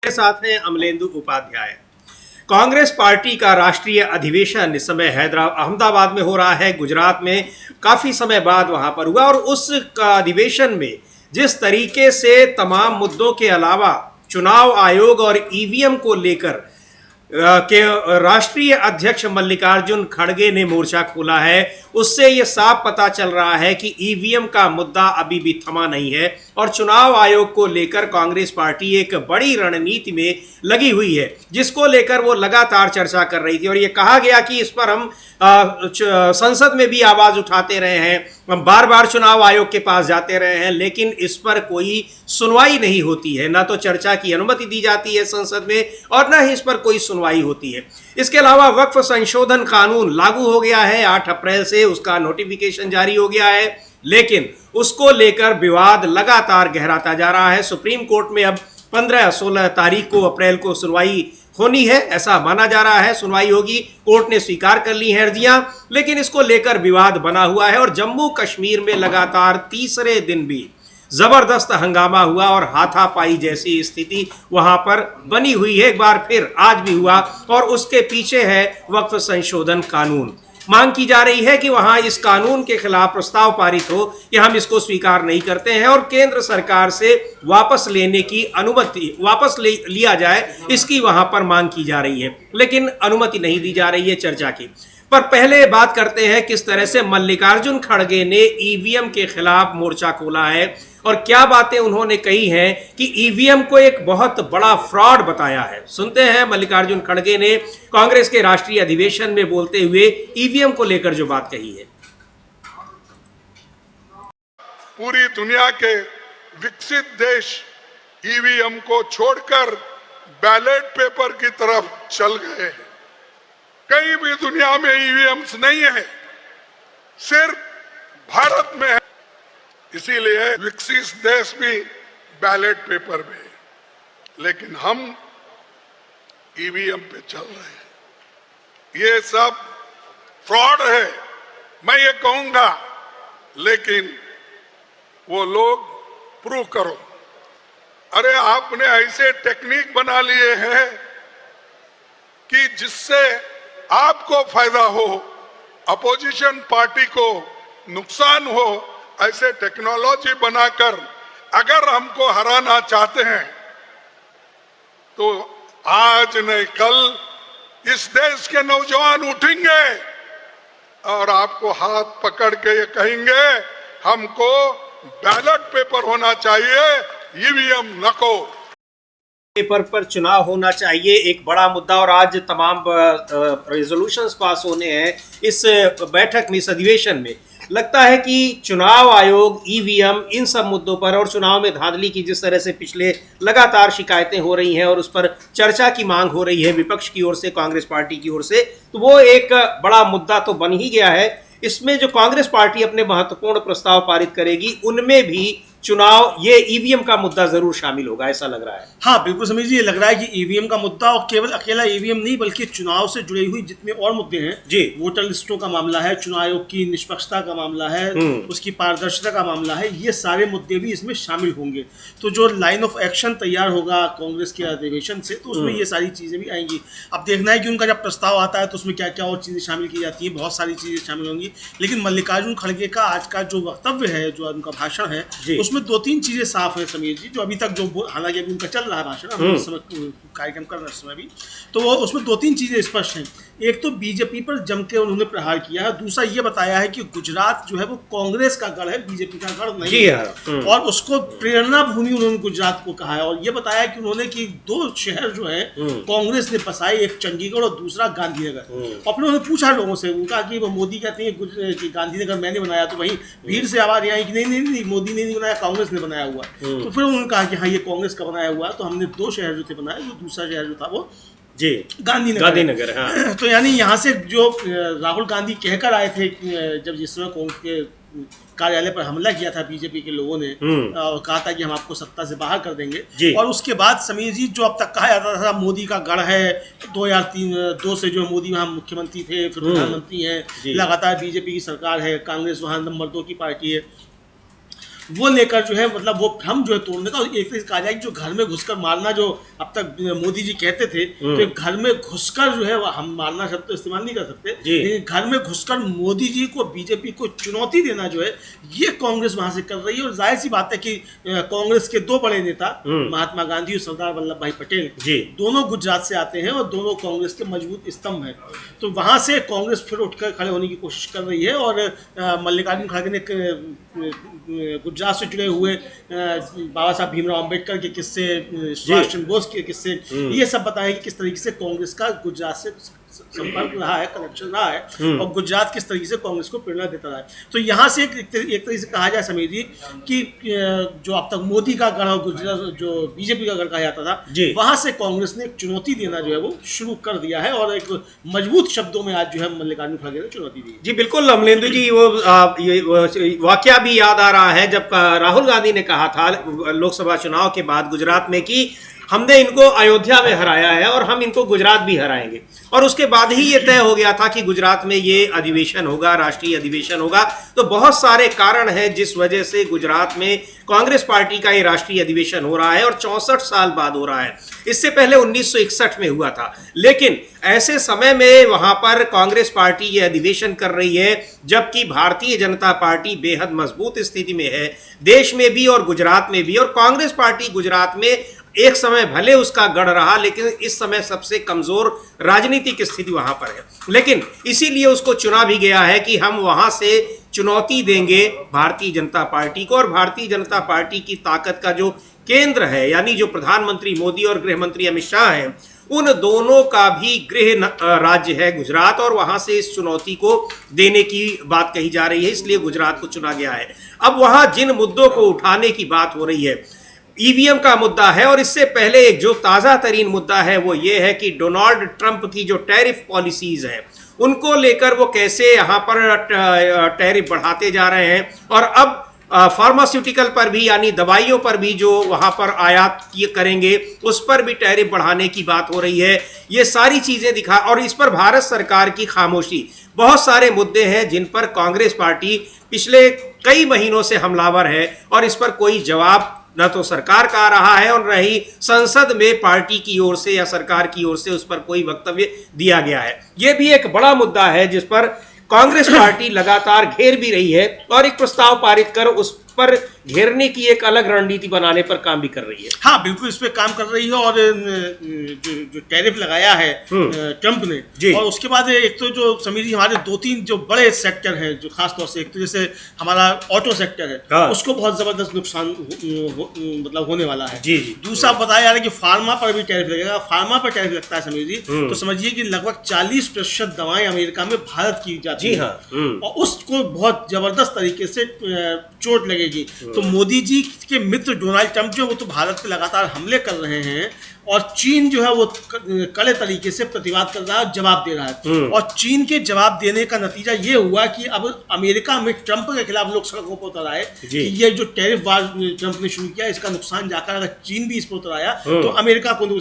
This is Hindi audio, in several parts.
के साथ हैं अमलेंदु उपाध्याय। कांग्रेस पार्टी का राष्ट्रीय अधिवेशन इस समय अहमदाबाद में हो रहा है। गुजरात में काफी समय बाद वहां पर हुआ और उस अधिवेशन में जिस तरीके से तमाम मुद्दों के अलावा चुनाव आयोग और ईवीएम को लेकर के राष्ट्रीय अध्यक्ष मल्लिकार्जुन खड़गे ने मोर्चा खोला है, उससे यह साफ पता चल रहा है कि ईवीएम का मुद्दा अभी भी थमा नहीं है और चुनाव आयोग को लेकर कांग्रेस पार्टी एक बड़ी रणनीति में लगी हुई है, जिसको लेकर वो लगातार चर्चा कर रही थी। और ये कहा गया कि इस पर हम संसद में भी आवाज उठाते रहे हैं, हम बार बार चुनाव आयोग के पास जाते रहे हैं, लेकिन इस पर कोई सुनवाई नहीं होती है। ना तो चर्चा की अनुमति दी जाती है संसद में और ना ही इस पर कोई सुनवाई होती है। इसके अलावा वक्फ संशोधन कानून लागू हो गया है, 8 अप्रैल से उसका नोटिफिकेशन जारी हो गया है, लेकिन उसको लेकर विवाद लगातार गहराता जा रहा है। सुप्रीम कोर्ट में अब 15-16 तारीख को अप्रैल को सुनवाई होनी है, ऐसा माना जा रहा है। सुनवाई होगी, कोर्ट ने स्वीकार कर ली है अर्जियां, लेकिन इसको लेकर विवाद बना हुआ है। और जम्मू कश्मीर में लगातार तीसरे दिन भी जबरदस्त हंगामा हुआ और हाथापाई जैसी स्थिति वहां पर बनी हुई है। एक बार फिर आज भी हुआ और उसके पीछे है वक्फ संशोधन कानून। मांग की जा रही है कि वहां इस कानून के खिलाफ प्रस्ताव पारित हो कि हम इसको स्वीकार नहीं करते हैं और केंद्र सरकार से वापस लेने की अनुमति लिया जाए, इसकी वहां पर मांग की जा रही है, लेकिन अनुमति नहीं दी जा रही है चर्चा की। पर पहले बात करते हैं किस तरह से मल्लिकार्जुन खड़गे ने ईवीएम के खिलाफ मोर्चा खोला है और क्या बातें उन्होंने कही हैं कि ईवीएम को एक बहुत बड़ा फ्रॉड बताया है। सुनते हैं मल्लिकार्जुन खड़गे ने कांग्रेस के राष्ट्रीय अधिवेशन में बोलते हुए ईवीएम को लेकर जो बात कही है। पूरी दुनिया के विकसित देश ईवीएम को छोड़कर बैलेट पेपर की तरफ चल गए हैं। कहीं भी दुनिया में ईवीएम्स नहीं है, सिर्फ भारत में है। इसीलिए विकसित देश भी बैलेट पेपर में है, लेकिन हम ईवीएम पे चल रहे हैं। ये सब फ्रॉड है, मैं ये कहूंगा, लेकिन वो लोग प्रूव करो। अरे आपने ऐसे टेक्निक बना लिए हैं कि जिससे आपको फायदा हो, अपोजिशन पार्टी को नुकसान हो, ऐसे टेक्नोलॉजी बनाकर अगर हमको हराना चाहते हैं तो आज नहीं कल इस देश के नौजवान उठेंगे और आपको हाथ पकड़ के ये कहेंगे हमको बैलेट पेपर होना चाहिए, ईवीएम नको। पेपर पर चुनाव होना चाहिए, एक बड़ा मुद्दा। और आज तमाम रेजोल्यूशंस पास होने हैं इस बैठक में, इस अधिवेशन में। लगता है कि चुनाव आयोग, ईवीएम, इन सब मुद्दों पर और चुनाव में धांधली की जिस तरह से पिछले लगातार शिकायतें हो रही हैं और उस पर चर्चा की मांग हो रही है विपक्ष की ओर से, कांग्रेस पार्टी की ओर से, तो वो एक बड़ा मुद्दा तो बन ही गया है। इसमें जो कांग्रेस पार्टी अपने महत्वपूर्ण प्रस्ताव पारित करेगी उनमें भी चुनाव, ये ईवीएम का मुद्दा जरूर शामिल होगा, ऐसा लग रहा है। हाँ बिल्कुल समझिए, लग रहा है कि ईवीएम का मुद्दा, और केवल अकेला ईवीएम नहीं बल्कि चुनाव से जुड़ी हुई जितने और मुद्दे हैं जी, वोटर लिस्टों का मामला है, चुनाव आयोग की निष्पक्षता का मामला है, उसकी पारदर्शिता का मामला है, ये सारे मुद्दे भी इसमें शामिल होंगे। तो जो लाइन ऑफ एक्शन तैयार होगा कांग्रेस के अधिवेशन से, तो उसमें ये सारी चीजें भी आएंगी। अब देखना है कि उनका जब प्रस्ताव आता है तो उसमें क्या क्या और चीजें शामिल की जाती है, बहुत सारी चीजें शामिल होंगी। लेकिन मल्लिकार्जुन खड़गे का आज का जो वक्तव्य है, जो उनका भाषण है, उसमें 2-3 चीजें साफ है समीर जी, जो अभी तक जो हालांकि अभी उनका चल रहा है भाषण, कार्यक्रम कर रहे समय भी, तो वो उसमें 2-3 चीजें स्पष्ट हैं। एक तो बीजेपी पर जम के उन्होंने प्रहार किया है, दूसरा ये बताया है कि गुजरात जो है वो कांग्रेस का गढ़ है, बीजेपी का गढ़ नहीं है, और उसको प्रेरणा भूमि उन्होंने गुजरात को कहा है। और ये बताया कि उन्होंने कि 2 शहर जो है कांग्रेस ने बसाए, एक चंडीगढ़ और दूसरा गांधीनगर। और फिर उन्होंने पूछा लोगों से, उनका कि मोदी कहते हैं कि गांधीनगर मैंने बनाया, तो वहीं भीड़ से आवाज आई कि नहीं, मोदी ने नहीं बनाया, कांग्रेस ने बनाया हुआ। तो फिर उन्होंने कहा कि हाँ ये कांग्रेस का बनाया हुआ है, तो हमने 2 शहर जो थे बनाए, जो दूसरा शहर जो था वो जी गांधीनगर। हाँ। तो यानी यहाँ से जो राहुल गांधी कहकर आए थे जब जिस समय कांग्रेस के कार्यालय पर हमला किया था बीजेपी के लोगों ने और कहा था कि हम आपको सत्ता से बाहर कर देंगे, और उसके बाद समीर जी जो अब तक कहा जाता था मोदी का गढ़ है, 2003-2 से जो मोदी वहाँ मुख्यमंत्री थे, फिर प्रधानमंत्री हैं, लगातार बीजेपी की सरकार है, कांग्रेस वहाँ नंबर 2 की पार्टी है, वो लेकर जो है मतलब वो भ्रम जो है तोड़ने का, और एक तरह से कहा जाए कि जो घर में घुसकर मारना जो अब तक मोदी जी कहते थे कि घर में घुसकर जो है हम मारना शब्द तो इस्तेमाल नहीं कर सकते, लेकिन घर में घुसकर मोदी जी को, बीजेपी को चुनौती देना जो है ये कांग्रेस वहां से कर रही है। और जाहिर सी बात है कि कांग्रेस के दो बड़े नेता महात्मा गांधी और सरदार वल्लभ भाई पटेल दोनों गुजरात से आते हैं और दोनों कांग्रेस के मजबूत स्तंभ हैं। तो वहां से कांग्रेस फिर उठकर खड़े होने की कोशिश कर रही है। और मल्लिकार्जुन खड़गे ने गुजरात से जुड़े हुए बाबा साहब भीमराव अंबेडकर के किस्से, सुभाष चंद्र बोस के किस्से, ये सब बताएं कि किस तरीके से कांग्रेस का गुजरात से संपर्क रहा है, कनेक्शन रहा है, और गुजरात किस तरीके से कांग्रेस को प्रेरणा देता रहा है। तो यहाँ से एक तरीके से कहा जाए समीर जी कि जो अब तक मोदी का गढ़ और गुजरात जो बीजेपी का गढ़ कहा जाता था, वहां से कांग्रेस ने एक चुनौती देना जो है वो शुरू कर दिया है, और एक मजबूत शब्दों में आज जो है मल्लिकार्जुन खड़गे ने चुनौती दी। जी बिल्कुल अमलेंदु जी, वो वाकया भी याद आ रहा है जब राहुल गांधी ने कहा था लोकसभा चुनाव के बाद गुजरात में कि हमने इनको अयोध्या में हराया है और हम इनको गुजरात भी हराएंगे, और उसके बाद ही ये तय हो गया था कि गुजरात में ये अधिवेशन होगा, राष्ट्रीय अधिवेशन होगा। तो बहुत सारे कारण हैं जिस वजह से गुजरात में कांग्रेस पार्टी का ये राष्ट्रीय अधिवेशन हो रहा है, और 64 साल बाद हो रहा है। इससे पहले 1961 में हुआ था, लेकिन ऐसे समय में वहां पर कांग्रेस पार्टी ये अधिवेशन कर रही है, जबकि भारतीय जनता पार्टी बेहद मजबूत स्थिति में है, देश में भी और गुजरात में भी। और कांग्रेस पार्टी गुजरात में एक समय भले उसका गढ़ रहा, लेकिन इस समय सबसे कमजोर राजनीतिक स्थिति वहां पर है। लेकिन इसीलिए उसको चुना भी गया है कि हम वहां से चुनौती देंगे भारतीय जनता पार्टी को, और भारतीय जनता पार्टी की ताकत का जो केंद्र है, यानी जो प्रधानमंत्री मोदी और गृह मंत्री अमित शाह हैं, उन दोनों का भी गृह राज्य है गुजरात, और वहां से इस चुनौती को देने की बात कही जा रही है, इसलिए गुजरात को चुना गया है। अब वहां जिन मुद्दों को उठाने की बात हो रही है, ईवीएम का मुद्दा है, और इससे पहले एक जो ताज़ा तरीन मुद्दा है वो ये है कि डोनाल्ड ट्रंप की जो टैरिफ पॉलिसीज हैं उनको लेकर वो कैसे यहाँ पर टैरिफ बढ़ाते जा रहे हैं, और अब फार्मास्यूटिकल पर भी, यानी दवाइयों पर भी जो वहाँ पर आयात करेंगे उस पर भी टैरिफ बढ़ाने की बात हो रही है। ये सारी चीज़ें दिखा, और इस पर भारत सरकार की खामोशी, बहुत सारे मुद्दे हैं जिन पर कांग्रेस पार्टी पिछले कई महीनों से हमलावर है, और इस पर कोई जवाब न तो सरकार का आ रहा है और न ही संसद में पार्टी की ओर से या सरकार की ओर से उस पर कोई वक्तव्य दिया गया है। यह भी एक बड़ा मुद्दा है जिस पर कांग्रेस पार्टी लगातार घेर भी रही है, और एक प्रस्ताव पारित कर उस पर घेरने की एक अलग रणनीति बनाने पर काम भी कर रही है। हाँ बिल्कुल, इस पे काम कर रही है। और जो टैरिफ लगाया है ट्रंप ने, और उसके बाद एक तो जो समीर जी हमारे 2-3 जो बड़े सेक्टर हैं, जो खास तौर से एक तो जैसे हमारा ऑटो सेक्टर है, हाँ। उसको बहुत जबरदस्त नुकसान मतलब होने वाला है। जी। दूसरा बताया जा रहा है कि फार्मा पर भी टैरिफ लगेगा। फार्मा पर टैरिफ लगता है समीर जी, तो समझिए कि लगभग 40% दवाएं अमेरिका में भारत की जाती है, और उसको बहुत जबरदस्त तरीके से चोट लगेगी। तो मोदी जी के मित्र डोनाल्ड ट्रंप जो वो तो भारत पे लगातार हमले कर रहे हैं, और चीन जो है वो कड़े तरीके से प्रतिवाद कर रहा है, जवाब दे रहा है। और चीन के जवाब देने का नतीजा ये हुआ कि अब अमेरिका में ट्रंप के खिलाफ लोग सड़कों पर उतर आए कि ये जो टैरिफ वार ट्रंप ने शुरू किया, इसका नुकसान जाकर अगर चीन भी इस पर उतर आया तो अमेरिका को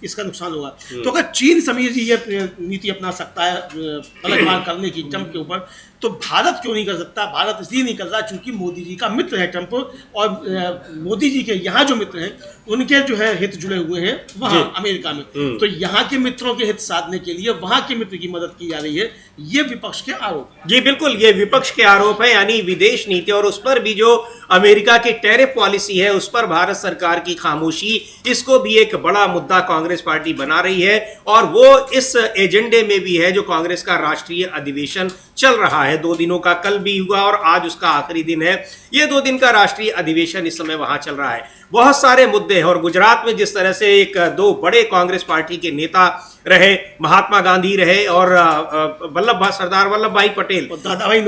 इसका नुकसान होगा। तो अगर चीन समीर जी ये नीति अपना सकता है पलटवार करने की ट्रंप के ऊपर, तो भारत क्यों नहीं कर सकता? भारत इसलिए नहीं कर रहा क्योंकि मोदी जी का मित्र है ट्रंप, और मोदी जी के यहाँ जो मित्र हैं उनके जो है हित जुड़े हुए हैं वहाँ अमेरिका में। तो यहाँ के मित्रों के हित साधने के लिए वहाँ के मित्र की मदद की जा रही है, ये विपक्ष के आरोप। जी बिल्कुल, ये विपक्ष के आरोप है, यानी विदेश नीति और उस पर भी जो अमेरिका की टैरिफ पॉलिसी है उस पर भारत सरकार की खामोशी, इसको भी एक बड़ा मुद्दा कांग्रेस पार्टी बना रही है, और वो इस एजेंडे में भी है जो कांग्रेस का राष्ट्रीय अधिवेशन चल रहा है। 2 दिनों का कल भी हुआ और आज उसका आखिरी दिन है। ये 2 दिन का राष्ट्रीय अधिवेशन इस समय वहां चल रहा है। बहुत सारे मुद्दे हैं, और गुजरात में जिस तरह से 2 बड़े कांग्रेस पार्टी के नेता रहे, महात्मा गांधी रहे और सरदार वल्लभ भाई पटेल और दादा भाई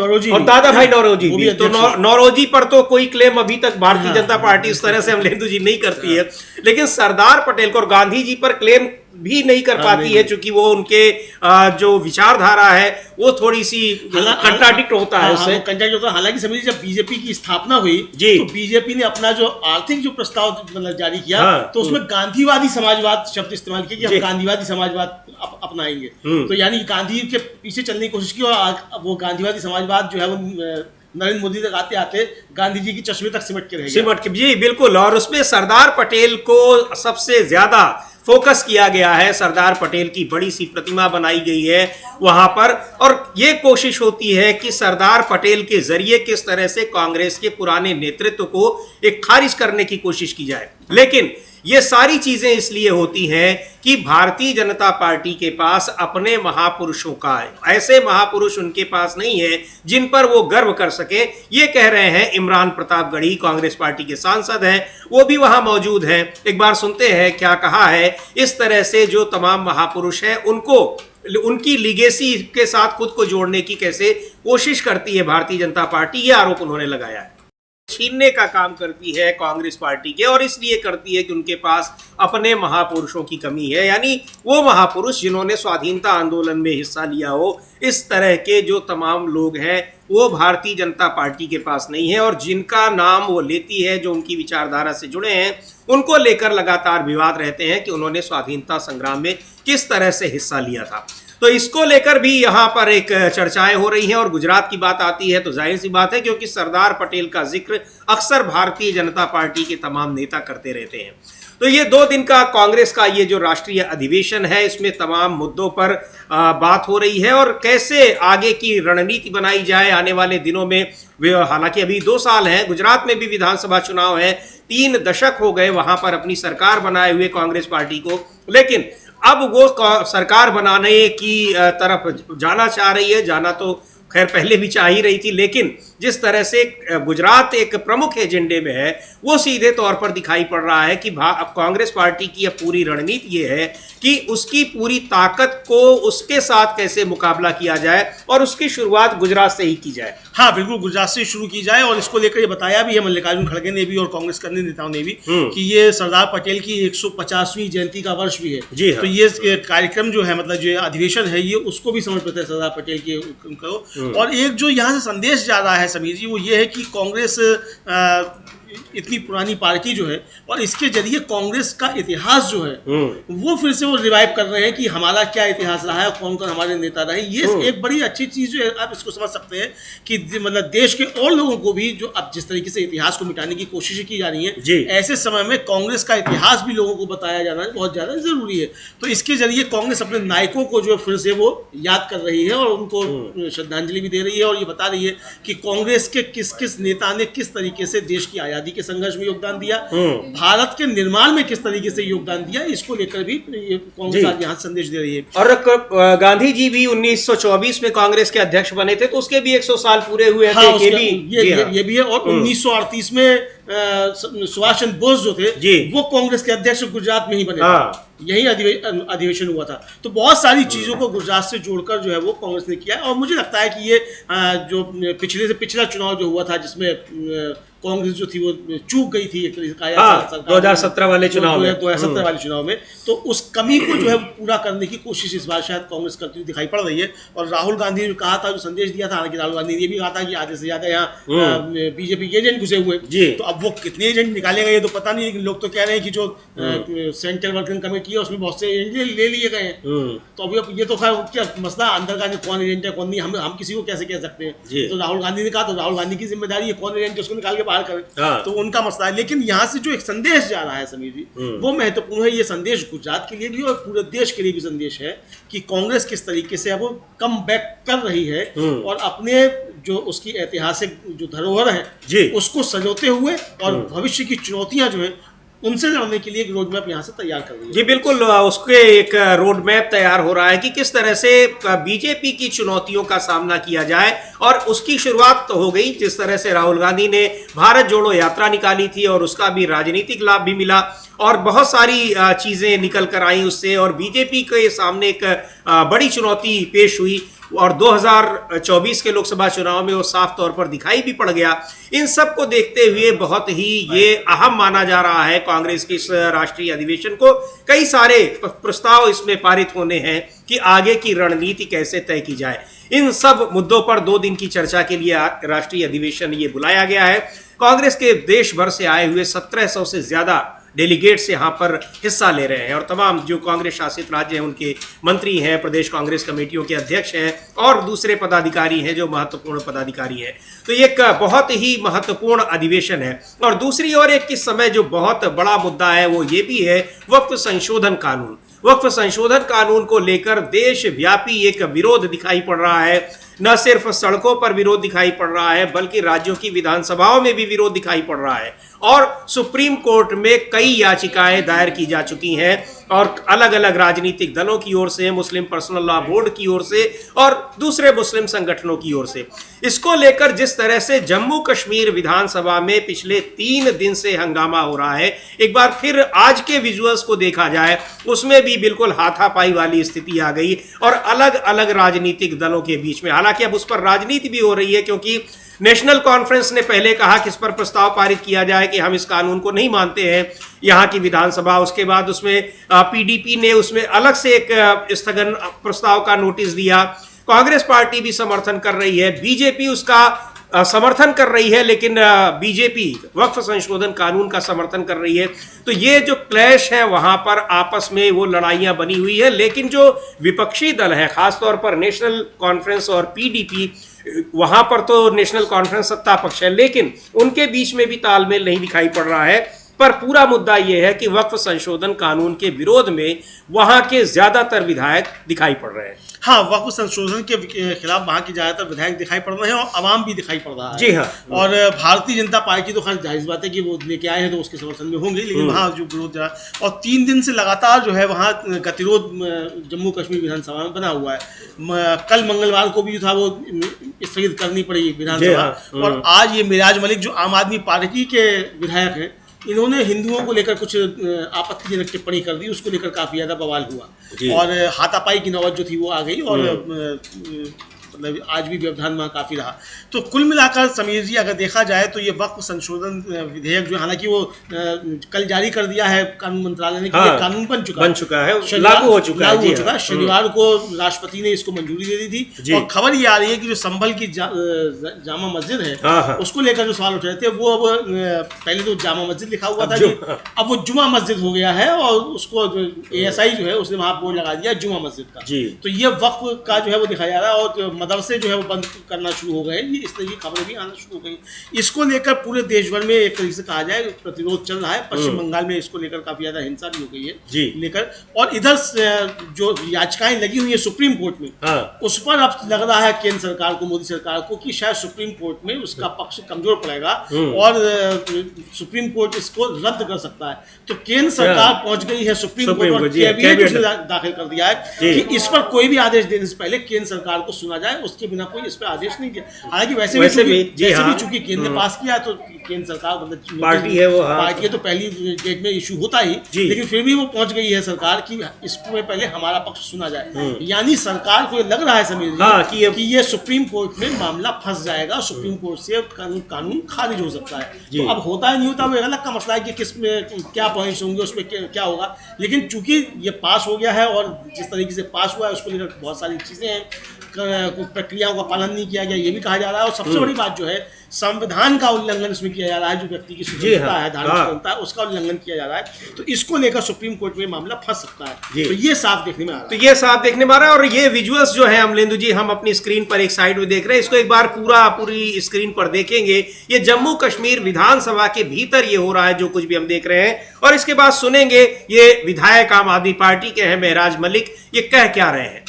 नौरोजी भी। तो नौरोजी पर तो कोई क्लेम अभी तक भारतीय जनता पार्टी उस तरह से अमलेंदु जी नहीं करती है, लेकिन सरदार पटेल को और गांधी जी पर क्लेम भी नहीं कर पाती है, क्योंकि वो उनके जो विचारधारा है वो थोड़ी सी कंट्राडिक्ट होता है उससे। हालांकि सभी जब बीजेपी की स्थापना हुई तो बीजेपी ने अपना जो आर्थिक जो प्रस्ताव मतलब जारी किया, तो उसमें गांधीवादी समाजवाद शब्द इस्तेमाल किया कि हम गांधीवादी समाजवाद अपनाएंगे। तो यानी गांधी के पीछे चलने की कोशिश की, और वो गांधीवादी समाजवाद जो है वो नरेंद्र मोदी तक आते आते गांधी जी की चश्मे तक सिमट के रह गया। सिमट के, जी बिल्कुल। और उसमें सरदार पटेल को सबसे ज्यादा फोकस किया गया है। सरदार पटेल की बड़ी सी प्रतिमा बनाई गई है वहां पर, और ये कोशिश होती है कि सरदार पटेल के जरिए किस तरह से कांग्रेस के पुराने नेतृत्व को एक खारिज करने की कोशिश की जाए। लेकिन ये सारी चीजें इसलिए होती हैं कि भारतीय जनता पार्टी के पास अपने महापुरुषों का, ऐसे महापुरुष उनके पास नहीं है जिन पर वो गर्व कर सके। ये कह रहे हैं इमरान प्रतापगढ़ी, कांग्रेस पार्टी के सांसद हैं, वो भी वहां मौजूद हैं। एक बार सुनते हैं क्या कहा है। इस तरह से जो तमाम महापुरुष हैं उनको, उनकी लीगेसी के साथ खुद को जोड़ने की कैसे कोशिश करती है भारतीय जनता पार्टी, ये आरोप उन्होंने लगाया है। छीनने का काम करती है कांग्रेस पार्टी के, और इसलिए करती है कि उनके पास अपने महापुरुषों की कमी है, यानी वो महापुरुष जिन्होंने स्वाधीनता आंदोलन में हिस्सा लिया हो। इस तरह के जो तमाम लोग हैं वो भारतीय जनता पार्टी के पास नहीं है, और जिनका नाम वो लेती है, जो उनकी विचारधारा से जुड़े हैं, उनको लेकर लगातार विवाद रहते हैं कि उन्होंने स्वाधीनता संग्राम में किस तरह से हिस्सा लिया था। तो इसको लेकर भी यहाँ पर एक चर्चाएं हो रही हैं। और गुजरात की बात आती है तो जाहिर सी बात है, क्योंकि सरदार पटेल का जिक्र अक्सर भारतीय जनता पार्टी के तमाम नेता करते रहते हैं। तो ये 2 दिन का कांग्रेस का ये जो राष्ट्रीय अधिवेशन है, इसमें तमाम मुद्दों पर बात हो रही है और कैसे आगे की रणनीति बनाई जाए आने वाले दिनों में। हालांकि अभी 2 साल हैं, गुजरात में भी विधानसभा चुनाव है, 3 दशक हो गए वहां पर अपनी सरकार बनाए हुए कांग्रेस पार्टी को, लेकिन अब वो सरकार बनाने की तरफ जाना चाह रही है। जाना तो खैर पहले भी चाह ही रही थी, लेकिन जिस तरह से गुजरात एक प्रमुख एजेंडे में है, वो सीधे तौर पर दिखाई पड़ रहा है कि अब कांग्रेस पार्टी की अब पूरी रणनीति ये है कि उसकी पूरी ताकत को उसके साथ कैसे मुकाबला किया जाए, और उसकी शुरुआत गुजरात से ही की जाए। हाँ बिल्कुल, गुजरात से शुरू की जाए। और इसको लेकर ये बताया भी है मल्लिकार्जुन खड़गे ने भी और कांग्रेस के अन्य नेताओं ने भी कि ये सरदार पटेल की 150वीं जयंती का वर्ष भी है। जी हाँ। तो ये कार्यक्रम जो है, मतलब जो अधिवेशन है, ये उसको भी समर्पित है सरदार पटेल के को। और एक जो यहाँ से संदेश जा रहा है समीर जी, वो ये है कि कांग्रेस इतनी पुरानी पार्टी जो है, और इसके जरिए कांग्रेस का इतिहास जो है वो फिर से वो रिवाइव कर रहे हैं कि हमारा क्या इतिहास रहा है, कौन कौन हमारे नेता रहे। ये एक बड़ी अच्छी चीज जो है, आप इसको समझ सकते हैं कि मतलब देश के और लोगों को भी, जो अब जिस तरीके से इतिहास को मिटाने की कोशिश की जा रही है, ऐसे समय में कांग्रेस का इतिहास भी लोगों को बताया जाना बहुत ज्यादा जरूरी है। तो इसके जरिए कांग्रेस अपने नायकों को जो फिर से वो याद कर रही है और उनको श्रद्धांजलि भी दे रही है, और ये बता रही है कि कांग्रेस के किस किस नेता ने किस तरीके से देश की आजादी के संघर्ष में योगदान दिया, भारत के निर्माण में किस तरीके से योगदान दिया, इसको लेकर भी कांग्रेस आज यहाँ संदेश दे रही है। और गांधी जी भी 1924 में कांग्रेस के अध्यक्ष बने थे, तो उसके भी 100 साल पूरे हुए थे। हाँ, ये भी है। और 1938 में सुभाष चंद्र बोस जो थे वो कांग्रेस के अध्यक्ष गुजरात में ही बने थे, यही अधिवेशन हुआ था। तो बहुत सारी चीजों को गुजरात से जोड़कर जो है वो कांग्रेस ने किया। और मुझे लगता है कि ये जो पिछले से पिछला चुनाव जो हुआ था, जिसमें कांग्रेस जो थी वो चूक गई थी 2017 वाले चुनाव में, 2017 वाले चुनाव में, तो उस कमी को जो है पूरा करने की कोशिश इस बार शायद कांग्रेस करती हुई दिखाई पड़ रही है। और राहुल गांधी ने कहा था, जो संदेश दिया था, हालांकि राहुल गांधी ने ये भी कहा था कि आधे से ज्यादा यहाँ बीजेपी के एजेंट घुसे हुए, तो अब वो कितने एजेंट निकालेगा ये तो पता नहीं, लेकिन लोग तो कह रहे हैं कि जो सेंट्रल वर्किंग कमेटी है उसमें बहुत से एजेंट ले लिए गए हैं। तो अभी ये तो खैर क्या मसला अंदर का, कौन एजेंट है कौन नहीं, हम किसी को कैसे कह सकते हैं। तो राहुल गांधी ने कहा, तो राहुल गांधी की जिम्मेदारी है, कौन एजेंट है उसको निकाल के बाहर करे, तो उनका मसला है। लेकिन यहाँ से जो एक संदेश जा रहा है समीर जी, वो महत्वपूर्ण है। ये संदेश गुजरात के लिए भी और पूरे देश के लिए भी संदेश है कि कांग्रेस किस तरीके से अब वो कम बैक कर रही है और अपने जो उसकी ऐतिहासिक जो धरोहर है उसको सजोते हुए और भविष्य की चुनौतियां जो है उनसे लड़ने के लिए एक रोड मैप यहाँ से तैयार कर रही है। जी बिल्कुल, उसके एक रोड मैप तैयार हो रहा है कि किस तरह से बीजेपी की चुनौतियों का सामना किया जाए, और उसकी शुरुआत तो हो गई। जिस तरह से राहुल गांधी ने भारत जोड़ो यात्रा निकाली थी और उसका भी राजनीतिक लाभ भी मिला, और बहुत सारी चीजें निकल कर आई उससे, और बीजेपी के सामने एक बड़ी चुनौती पेश हुई, और 2024 के लोकसभा चुनाव में वो साफ तौर पर दिखाई भी पड़ गया। इन सब को देखते हुए बहुत ही ये अहम माना जा रहा है कांग्रेस के इस राष्ट्रीय अधिवेशन को। कई सारे प्रस्ताव इसमें पारित होने हैं कि आगे की रणनीति कैसे तय की जाए। इन सब मुद्दों पर 2 दिन की चर्चा के लिए राष्ट्रीय अधिवेशन ये बुलाया गया है। कांग्रेस के देश भर से आए हुए 1700 से ज्यादा डेलीगेट्स यहाँ पर हिस्सा ले रहे हैं और तमाम जो कांग्रेस शासित राज्य हैं उनके मंत्री हैं, प्रदेश कांग्रेस कमेटियों के अध्यक्ष हैं और दूसरे पदाधिकारी हैं जो महत्वपूर्ण पदाधिकारी हैं। तो ये एक बहुत ही महत्वपूर्ण अधिवेशन है। और दूसरी ओर एक इस समय जो बहुत बड़ा मुद्दा है वो ये भी है वक्फ संशोधन कानून। वक्फ संशोधन कानून को लेकर देशव्यापी एक विरोध दिखाई पड़ रहा है। न सिर्फ सड़कों पर विरोध दिखाई पड़ रहा है बल्कि राज्यों की विधानसभाओं में भी विरोध दिखाई पड़ रहा है और सुप्रीम कोर्ट में कई याचिकाएं दायर की जा चुकी हैं और अलग अलग राजनीतिक दलों की ओर से, मुस्लिम पर्सनल लॉ बोर्ड की ओर से और दूसरे मुस्लिम संगठनों की ओर से। इसको लेकर जिस तरह से जम्मू कश्मीर विधानसभा में पिछले 3 दिन से हंगामा हो रहा है, एक बार फिर आज के विजुअल्स को देखा जाए उसमें भी बिल्कुल हाथापाई वाली स्थिति आ गई और अलग अलग राजनीतिक दलों के बीच में। हालांकि अब उस पर राजनीति भी हो रही है क्योंकि नेशनल कॉन्फ्रेंस ने पहले कहा कि इस पर प्रस्ताव पारित किया जाए कि हम इस कानून को नहीं मानते हैं यहाँ की विधानसभा। उसके बाद उसमें पीडीपी ने उसमें अलग से एक स्थगन प्रस्ताव का नोटिस दिया। कांग्रेस पार्टी भी समर्थन कर रही है, बीजेपी उसका समर्थन कर रही है, लेकिन बीजेपी वक्फ संशोधन कानून का समर्थन कर रही है। तो ये जो क्लैश है वहां पर आपस में वो लड़ाइयां बनी हुई है। लेकिन जो विपक्षी दल है, खासतौर पर नेशनल कॉन्फ्रेंस और पीडीपी, वहां पर तो नेशनल कॉन्फ्रेंस सत्ता पक्ष है लेकिन उनके बीच में भी तालमेल नहीं दिखाई पड़ रहा है। पर पूरा मुद्दा यह है कि वक्फ संशोधन कानून के विरोध में वहां के ज्यादातर विधायक दिखाई पड़ रहे हैं। हाँ, वक्फ संशोधन के खिलाफ वहाँ के ज्यादातर विधायक दिखाई पड़ रहे हैं और आवाम भी दिखाई पड़ रहा है। जी हाँ। और भारतीय जनता पार्टी तो खैर जाहिर बात है कि वो लेके आए हैं तो उसके समर्थन में होंगे, लेकिन वहाँ जो विरोध और 3 दिन से लगातार जो है वहाँ गतिरोध जम्मू कश्मीर विधानसभा में बना हुआ है। कल मंगलवार को भी जो था वो स्थगित करनी पड़ी विधानसभा। और आज ये मिराज मलिक जो आम आदमी पार्टी के विधायक हैं, इन्होंने हिंदुओं को लेकर कुछ आपत्तिजनक टिप्पणी कर दी, उसको लेकर काफी ज्यादा बवाल हुआ और हाथापाई की नौबत जो थी वो आ गई और मतलब आज भी व्यवधान वहाँ काफ़ी रहा। तो कुल मिलाकर समीर जी अगर देखा जाए तो ये वक्फ संशोधन विधेयक जो हालांकि वो कल जारी कर दिया है कानून मंत्रालय ने कि ये कानून बन चुका है, लागू हो चुका है। शनिवार को राष्ट्रपति ने इसको मंजूरी दे दी थी और खबर ये आ रही है कि जो संभल की जामा मस्जिद है उसको लेकर जो सवाल उठ रहे थे वो अब पहले तो जामा मस्जिद लिखा हुआ था, अब वो जुमा मस्जिद हो गया है और उसको ASI जो है उसने वहाँ बोर्ड लगा दिया जुमा मस्जिद का। तो ये वक्फ का जो है वो दिखाया जा रहा है और मदरसे जो है वो बंद करना शुरू हो गए। ये इस तरह की खबरें भी आना शुरू हो गई। इसको लेकर पूरे देश भर में एक तरीके से कहा जाए प्रतिरोध चल रहा है। पश्चिम बंगाल में इसको लेकर काफी ज्यादा हिंसा भी हो गई है लेकर, और इधर जो याचिकाएं लगी हुई है सुप्रीम कोर्ट में, उस पर अब लग रहा है केंद्र सरकार को, मोदी सरकार को, कि शायद सुप्रीम कोर्ट में उसका पक्ष कमजोर पड़ेगा और सुप्रीम कोर्ट इसको रद्द कर सकता है। तो केंद्र सरकार पहुंच गई है सुप्रीम कोर्ट और कैबिनेट उसने दाखिल कर दिया है कि इस पर कोई भी आदेश देने से पहले केंद्र सरकार को सुना जाए, उसके बिना कोई इस पर आदेश नहीं दिया। हालांकि वैसे भी चूंकि केंद्र ने पास किया तो केंद्र सरकार मतलब पार्टी है वो, पार्टी है तो पहली डेट में इशू होता ही, लेकिन फिर भी वो पहुंच गई है सरकार की इसमें पहले हमारा पक्ष सुना जाए। यानी सरकार को लग रहा है समीर कि ये सुप्रीम कोर्ट में मामला फंस जाएगा, सुप्रीम कोर्ट से कानून खारिज हो सकता है। तो अब होता है नहीं होता वो अलग का मसला है कि किस में क्या पॉइंट्स होंगे, उसमें क्या होगा, लेकिन चूंकि ये पास हो गया है और जिस तरीके से पास हुआ है उसको लेकर बहुत सारी चीजें हैं, प्रक्रियाओं का पालन नहीं किया गया ये भी कहा जा रहा है। और सबसे बड़ी बात जो है संविधान का उल्लंघन इसमें किया जा रहा है, जो व्यक्ति की स्वतंत्रता है, धार्मिक स्वतंत्रता है, उसका उल्लंघन किया जा रहा है। तो इसको लेकर सुप्रीम कोर्ट में मामला फंस सकता है। तो ये साफ देखने में आ रहा है। और ये विजुअल्स जो है अमलेंदु जी हम अपनी स्क्रीन पर एक साइड में देख रहे हैं, इसको एक बार पूरी स्क्रीन पर देखेंगे। ये जम्मू कश्मीर विधानसभा के भीतर ये हो रहा है जो कुछ भी हम देख रहे हैं, और इसके बाद सुनेंगे ये विधायक आम आदमी पार्टी के हैं महराज मलिक, ये कह क्या रहे हैं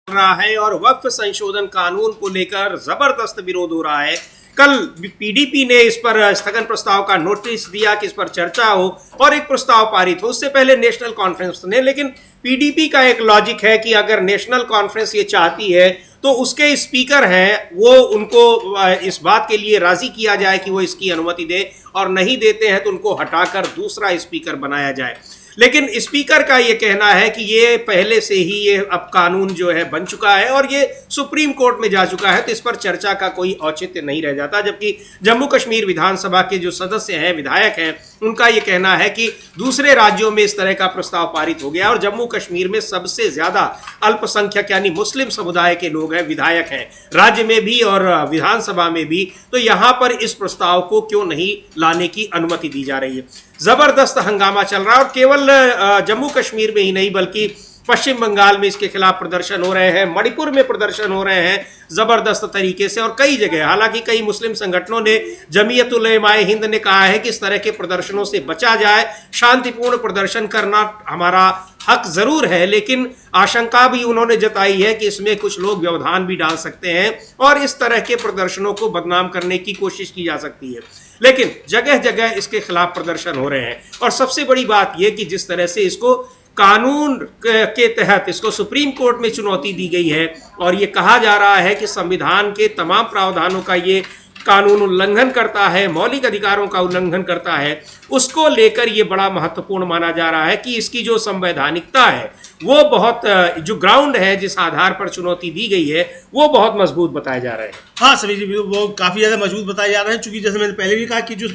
रहा है। और वक्फ संशोधन कानून को लेकर जबरदस्त विरोध हो रहा है। कल पीडीपी ने इस पर स्थगन प्रस्ताव का नोटिस दिया कि इस पर चर्चा हो और एक प्रस्ताव पारित हो, उससे पहले नेशनल कॉन्फ्रेंस ने। लेकिन पीडीपी का एक लॉजिक है कि अगर नेशनल कॉन्फ्रेंस ये चाहती है तो उसके स्पीकर हैं वो उनको इस बात के लिए राजी किया जाए कि वो इसकी अनुमति दे, और नहीं देते हैं तो उनको हटाकर दूसरा स्पीकर बनाया जाए। लेकिन स्पीकर का ये कहना है कि ये पहले से ही ये अब कानून जो है बन चुका है और ये सुप्रीम कोर्ट में जा चुका है, तो इस पर चर्चा का कोई औचित्य नहीं रह जाता। जबकि जम्मू कश्मीर विधानसभा के जो सदस्य हैं, विधायक हैं, उनका ये कहना है कि दूसरे राज्यों में इस तरह का प्रस्ताव पारित हो गया और जम्मू कश्मीर में सबसे ज्यादा अल्पसंख्यक यानी मुस्लिम समुदाय के लोग हैं, विधायक हैं राज्य में भी और विधानसभा में भी, तो यहां पर इस प्रस्ताव को क्यों नहीं लाने की अनुमति दी जा रही है। जबरदस्त हंगामा चल रहा है और केवल जम्मू कश्मीर में ही नहीं बल्कि पश्चिम बंगाल में इसके खिलाफ प्रदर्शन हो रहे हैं, मणिपुर में प्रदर्शन हो रहे हैं जबरदस्त तरीके से और कई जगह। हालांकि कई मुस्लिम संगठनों ने, जमीयत उलमाए हिंद ने कहा है कि इस तरह के प्रदर्शनों से बचा जाए, शांतिपूर्ण प्रदर्शन करना हमारा हक जरूर है, लेकिन आशंका भी उन्होंने जताई है कि इसमें कुछ लोग व्यवधान भी डाल सकते हैं और इस तरह के प्रदर्शनों को बदनाम करने की कोशिश की जा सकती है। लेकिन जगह जगह इसके खिलाफ प्रदर्शन हो रहे हैं और सबसे बड़ी बात यह कि जिस तरह से इसको कानून के तहत इसको सुप्रीम कोर्ट में चुनौती दी गई है और ये कहा जा रहा है कि संविधान के तमाम प्रावधानों का ये कानून उल्लंघन करता है, मौलिक अधिकारों का उल्लंघन करता है, उसको लेकर ये बड़ा महत्वपूर्ण माना जा रहा है कि इसकी जो संवैधानिकता है वो बहुत, जो ग्राउंड है जिस आधार पर चुनौती दी गई है वो बहुत मजबूत बताए जा रहे हैं। हाँ सभी जी, वो काफी ज्यादा मजबूत बताए जा रहे हैं, चूंकि जैसे मैंने पहले भी कहा कि जो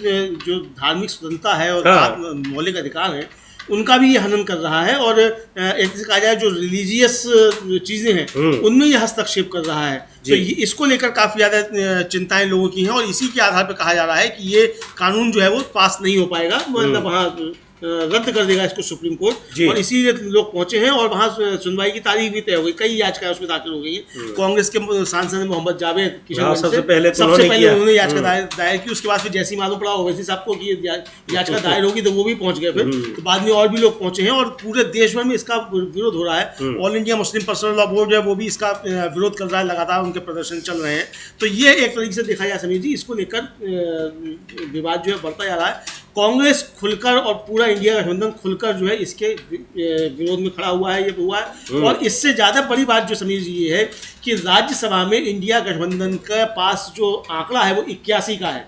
धार्मिक स्वतंत्रता है और मौलिक अधिकार है उनका भी ये हनन कर रहा है और एक कहा जाए जो रिलीजियस चीजें हैं उनमें ये हस्तक्षेप कर रहा है। तो इसको लेकर काफी ज्यादा चिंताएं लोगों की हैं और इसी के आधार पर कहा जा रहा है कि ये कानून जो है वो पास नहीं हो पाएगा, मतलब वहाँ रद्द कर देगा इसको सुप्रीम कोर्ट, और इसीलिए लोग पहुंचे हैं और वहां सुनवाई की तारीख भी तय हो गई, कई याचिकाएं उसमें दाखिल हो गई हैं। कांग्रेस के सांसद मोहम्मद जावेद सबसे पहले उन्होंने याचिका दायर की, उसके बाद फिर जैसी मालूम पड़ा ओवैसी साहब को कि याचिका दायर होगी तो वो भी पहुंच गए, फिर तो बाद में और भी लोग पहुंचे हैं और पूरे देश भर में इसका विरोध हो रहा है। All India Muslim personal law board है वो भी इसका विरोध कर रहा है, लगातार उनके प्रदर्शन चल रहे हैं। तो ये एक तरीके से देखा जाए समीर जी, इसको लेकर विवाद जो है बढ़ता जा रहा है। कांग्रेस खुलकर और पूरा इंडिया गठबंधन खुलकर जो है इसके विरोध में खड़ा हुआ है, ये हुआ है। और इससे ज्यादा बड़ी बात जो समीर जी ये है कि राज्यसभा में इंडिया गठबंधन के पास जो आंकड़ा है वो 81 का है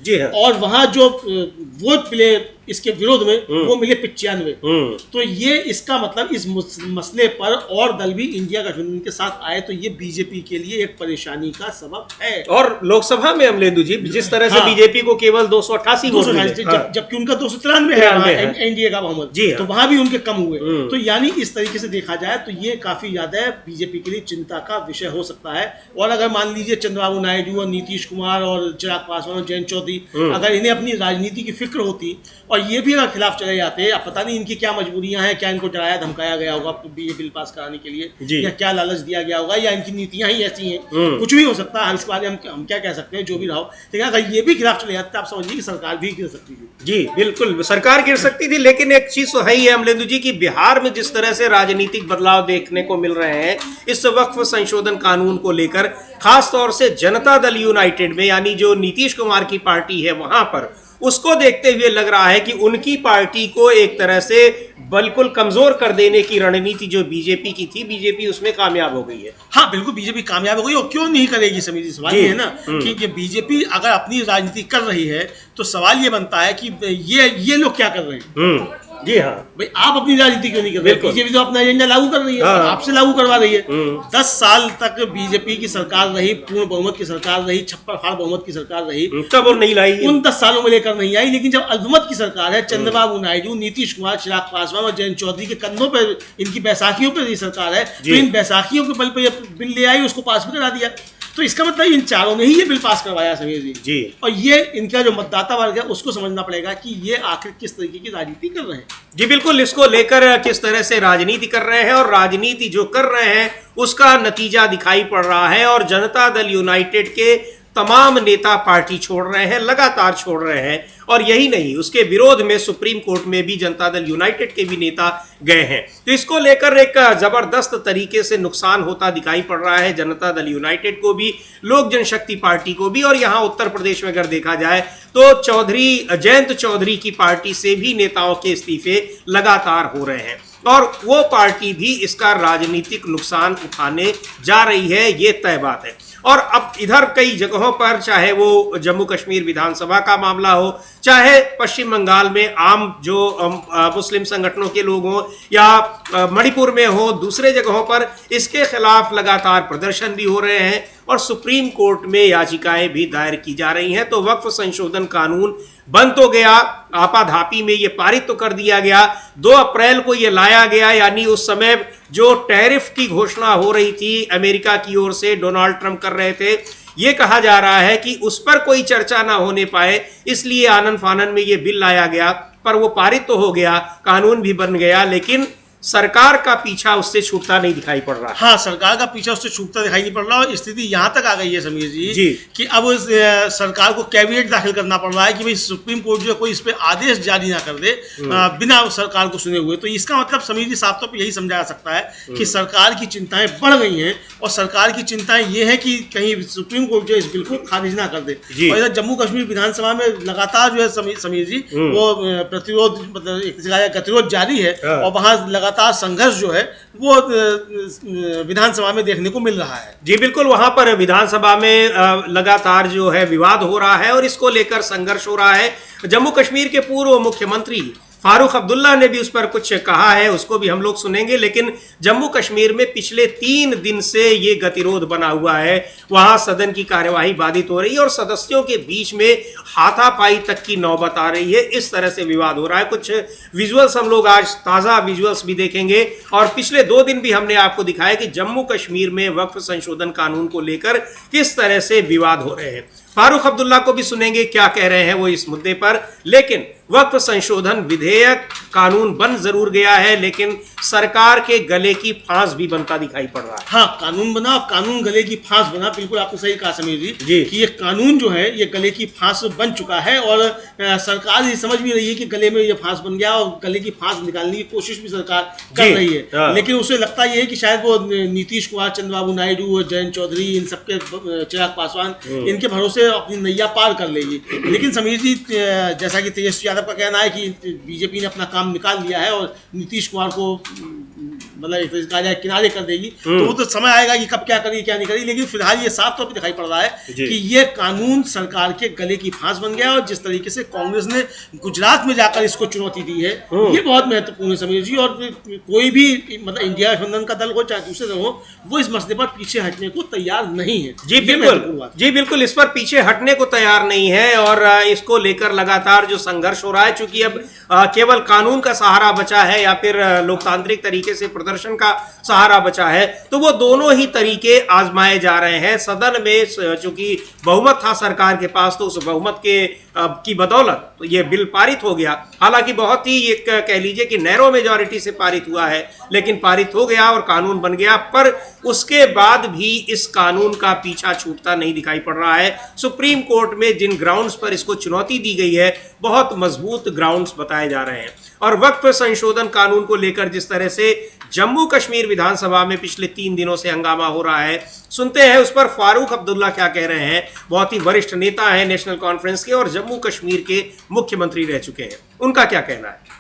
जी है, और वहां जो वोट मिले इसके विरोध में वो मिले 95। तो ये इसका मतलब इस मसले पर और दल भी इंडिया गठबंधन के साथ आए तो ये बीजेपी के लिए एक परेशानी का सबब है। और लोकसभा में अमलेंदु जी जिस तरह से बीजेपी को केवल 288 वोट मिले, जबकि उनका 293 है एनडीए का बहुमत, तो वहां भी उनके कम हुए। तो यानी इस तरीके से देखा जाए तो ये काफी ज्यादा बीजेपी के लिए चिंता का विषय हो सकता है। और अगर मान लीजिए चंद्रबाबू नायडू और नीतीश कुमार और चिराग पासवान और जयंत चौधरी अगर इन्हें अपनी राजनीति की फिक्र होती और ये भी अगर खिलाफ चले जाते, अब पता नहीं इनकी क्या मजबूरियां हैं, क्या इनको डराया धमकाया गया होगा ये बिल पास कराने के लिए, या क्या लालच दिया गया होगा, या इनकी नीतियां ही ऐसी हैं, कुछ भी हो सकता है। इस बारे में हम क्या कह सकते हैं, जो भी रहा हो। लेकिन अगर ये भी खिलाफ चले जाते आप समझिए कि सरकार भी गिर सकती थी। जी बिल्कुल, सरकार गिर सकती थी। लेकिन एक चीज तो है ही है अमलेंदु जी की बिहार में जिस तरह से राजनीतिक बदलाव देखने को मिल रहे हैं इस वक्फ संशोधन कानून को लेकर, खास तौर से जनता दल यूनाइटेड में यानी जो नीतीश कुमार की पार्टी है वहां पर, उसको देखते हुए लग रहा है कि उनकी पार्टी को एक तरह से बिल्कुल कमजोर कर देने की रणनीति जो बीजेपी की थी, बीजेपी उसमें कामयाब हो गई है। हाँ बिल्कुल, बीजेपी कामयाब हो गई और क्यों नहीं करेगी समीर जी, सवाल ये है ना कि बीजेपी अगर अपनी राजनीति कर रही है तो सवाल ये बनता है कि ये लोग क्या कर रहे हैं। जी हाँ भाई, आप अपनी राजनीति क्यों नहीं कर रहे? बीजेपी तो अपना एजेंडा लागू कर रही है, आपसे लागू करवा रही है। 10 साल तक बीजेपी की सरकार रही, पूर्ण बहुमत की सरकार रही, 56 बहुमत की सरकार रही, तब वो नहीं लाई, उन 10 सालों में लेकर नहीं आई। लेकिन जब अल्पमत की सरकार है, चंद्रबाबू नायडू, नीतीश कुमार, चिराग पासवान और जयंत चौधरी के कंधों पर, इनकी बैसाखियों पर सरकार है, तो इन बैसाखियों के बल पर बिल ले आई, उसको पास भी करा दिया। तो इसका मतलब इन चारों ने ही ये बिल पास करवाया समीर जी। और ये इनका जो मतदाता वर्ग है उसको समझना पड़ेगा कि ये आखिर किस तरीके की राजनीति कर रहे हैं। जी बिल्कुल, इसको लेकर किस तरह से राजनीति कर रहे हैं और राजनीति जो कर रहे हैं उसका नतीजा दिखाई पड़ रहा है। और जनता दल यूनाइटेड के तमाम नेता पार्टी छोड़ रहे हैं, लगातार छोड़ रहे हैं। और यही नहीं, उसके विरोध में सुप्रीम कोर्ट में भी जनता दल यूनाइटेड के भी नेता गए हैं। तो इसको लेकर एक जबरदस्त तरीके से नुकसान होता दिखाई पड़ रहा है जनता दल यूनाइटेड को भी, लोक जनशक्ति पार्टी को भी। और यहाँ उत्तर प्रदेश में अगर देखा जाए तो जयंत चौधरी की पार्टी से भी नेताओं के इस्तीफे लगातार हो रहे हैं। और वो पार्टी भी इसका राजनीतिक नुकसान उठाने जा रही है, ये तय बात है। और अब इधर कई जगहों पर, चाहे वो जम्मू कश्मीर विधानसभा का मामला हो, चाहे पश्चिम बंगाल में आम जो मुस्लिम संगठनों के लोग हों, या मणिपुर में हो, दूसरे जगहों पर इसके खिलाफ लगातार प्रदर्शन भी हो रहे हैं और सुप्रीम कोर्ट में याचिकाएं भी दायर की जा रही हैं। तो वक्फ संशोधन कानून बन तो गया, आपाधापी में ये पारित तो कर दिया गया, 2 अप्रैल को ये लाया गया, यानी उस समय जो टैरिफ की घोषणा हो रही थी अमेरिका की ओर से, डोनाल्ड ट्रंप कर रहे थे, ये कहा जा रहा है कि उस पर कोई चर्चा ना होने पाए, इसलिए आनन फानन में ये बिल लाया गया। पर वो पारित तो हो गया, कानून भी बन गया, लेकिन सरकार का पीछा उससे छूटता नहीं दिखाई पड़ रहा। हाँ, सरकार का पीछा उससे छूटता दिखाई नहीं पड़ रहा और स्थिति यहाँ तक आ गई है समीर जी कि अब सरकार को कैबिनेट दाखिल करना पड़ रहा है कि भाई सुप्रीम कोर्ट जो कोई इस पे आदेश जारी ना कर दे बिना सरकार को सुने हुए। तो इसका मतलब समीर जी साफ तौर पर यही समझा जा सकता है कि सरकार की चिंताएं बढ़ गई हैं और सरकार की चिंताएं ये है कि कहीं सुप्रीम कोर्ट जो इस बिल को खारिज ना कर दे। और इधर जम्मू कश्मीर विधानसभा में लगातार जो है समीर जी वो प्रतिरोध, मतलब एक गतिरोध जारी है और वहां लगातार संघर्ष जो है वो विधानसभा में देखने को मिल रहा है। जी बिल्कुल, वहां पर विधानसभा में लगातार जो है विवाद हो रहा है और इसको लेकर संघर्ष हो रहा है। जम्मू कश्मीर के पूर्व मुख्यमंत्री फारूक अब्दुल्ला ने भी उस पर कुछ कहा है, उसको भी हम लोग सुनेंगे। लेकिन जम्मू कश्मीर में पिछले 3 दिन से ये गतिरोध बना हुआ है, वहां सदन की कार्यवाही बाधित हो रही है और सदस्यों के बीच में हाथापाई तक की नौबत आ रही है। इस तरह से विवाद हो रहा है। कुछ विजुअल्स हम लोग आज ताज़ा विजुअल्स भी देखेंगे और पिछले 2 दिन भी हमने आपको दिखाया कि जम्मू कश्मीर में वक्फ संशोधन कानून को लेकर किस तरह से विवाद हो रहे हैं। फारूक अब्दुल्ला को भी सुनेंगे क्या कह रहे हैं वो इस मुद्दे पर। लेकिन वक्फ संशोधन विधेयक कानून बन जरूर गया है, लेकिन सरकार के गले की फांस भी बनता दिखाई पड़ रहा है। हाँ, कानून बना, कानून गले की फांस बना। बिल्कुल आपने सही कहा समीर जी कि ये कानून जो है ये गले की फांस बन चुका है और सरकार ये समझ भी रही है कि गले में ये फांस बन गया और गले की फांस निकालने की कोशिश भी सरकार कर रही है। लेकिन उसे लगता ये है कि शायद वो नीतीश कुमार, चंद्रबाबू नायडू, जयंत चौधरी, इन सबके, चिराग पासवान, इनके भरोसे अपनी नैया पार कर लेगी। लेकिन समीर जी जैसा कि तेजस्वी यादव का कहना है कि बीजेपी ने अपना काम निकाल लिया है और नीतीश कुमार को मतलब किनारे कर देगी, तो वो तो समय आएगा कि कब क्या करेगी क्या नहीं करेगी। लेकिन फिलहाल ये साफ तौर पर दिखाई पड़ रहा है कि ये कानून सरकार के गले की फांस बन गया और जिस तरीके से कांग्रेस ने गुजरात में जाकर इसको चुनौती दी है ये बहुत महत्वपूर्ण है समीर जी। और कोई भी मतलब इंडिया गठबंधन का दल हो चाहे दूसरे दल हो, वो इस मसले पर पीछे हटने को तैयार नहीं है। जी बिल्कुल इस पर पीछे हटने को तैयार नहीं है और इसको लेकर लगातार जो संघर्ष हो रहा है, चूंकि अब केवल कानून का सहारा बचा है या फिर लोकतांत्रिक तरीके से प्रदर्शन का सहारा बचा है, तो वो दोनों ही तरीके आजमाए जा रहे हैं। सदन में चूंकि बहुमत था सरकार के पास, तो उस बहुमत की बदौलत तो ये बिल पारित हो गया। हालांकि बहुत ही एक कह लीजिए कि नैरो मेजॉरिटी से पारित हुआ है, लेकिन पारित हो गया और कानून बन गया। पर उसके बाद भी इस कानून का पीछा छूटता नहीं दिखाई पड़ रहा है। सुप्रीम कोर्ट में जिन ग्राउंड्स पर इसको चुनौती दी गई है, बहुत मजबूत ग्राउंड्स बताए जा रहे हैं। और वक्फ संशोधन कानून को लेकर जिस तरह से जम्मू कश्मीर विधानसभा में पिछले 3 दिनों से हंगामा हो रहा है, सुनते हैं उस पर फारूक अब्दुल्ला क्या कह रहे हैं। बहुत ही वरिष्ठ नेता हैं नेशनल कॉन्फ्रेंस के और जम्मू कश्मीर के मुख्यमंत्री रह चुके हैं, उनका क्या कहना है।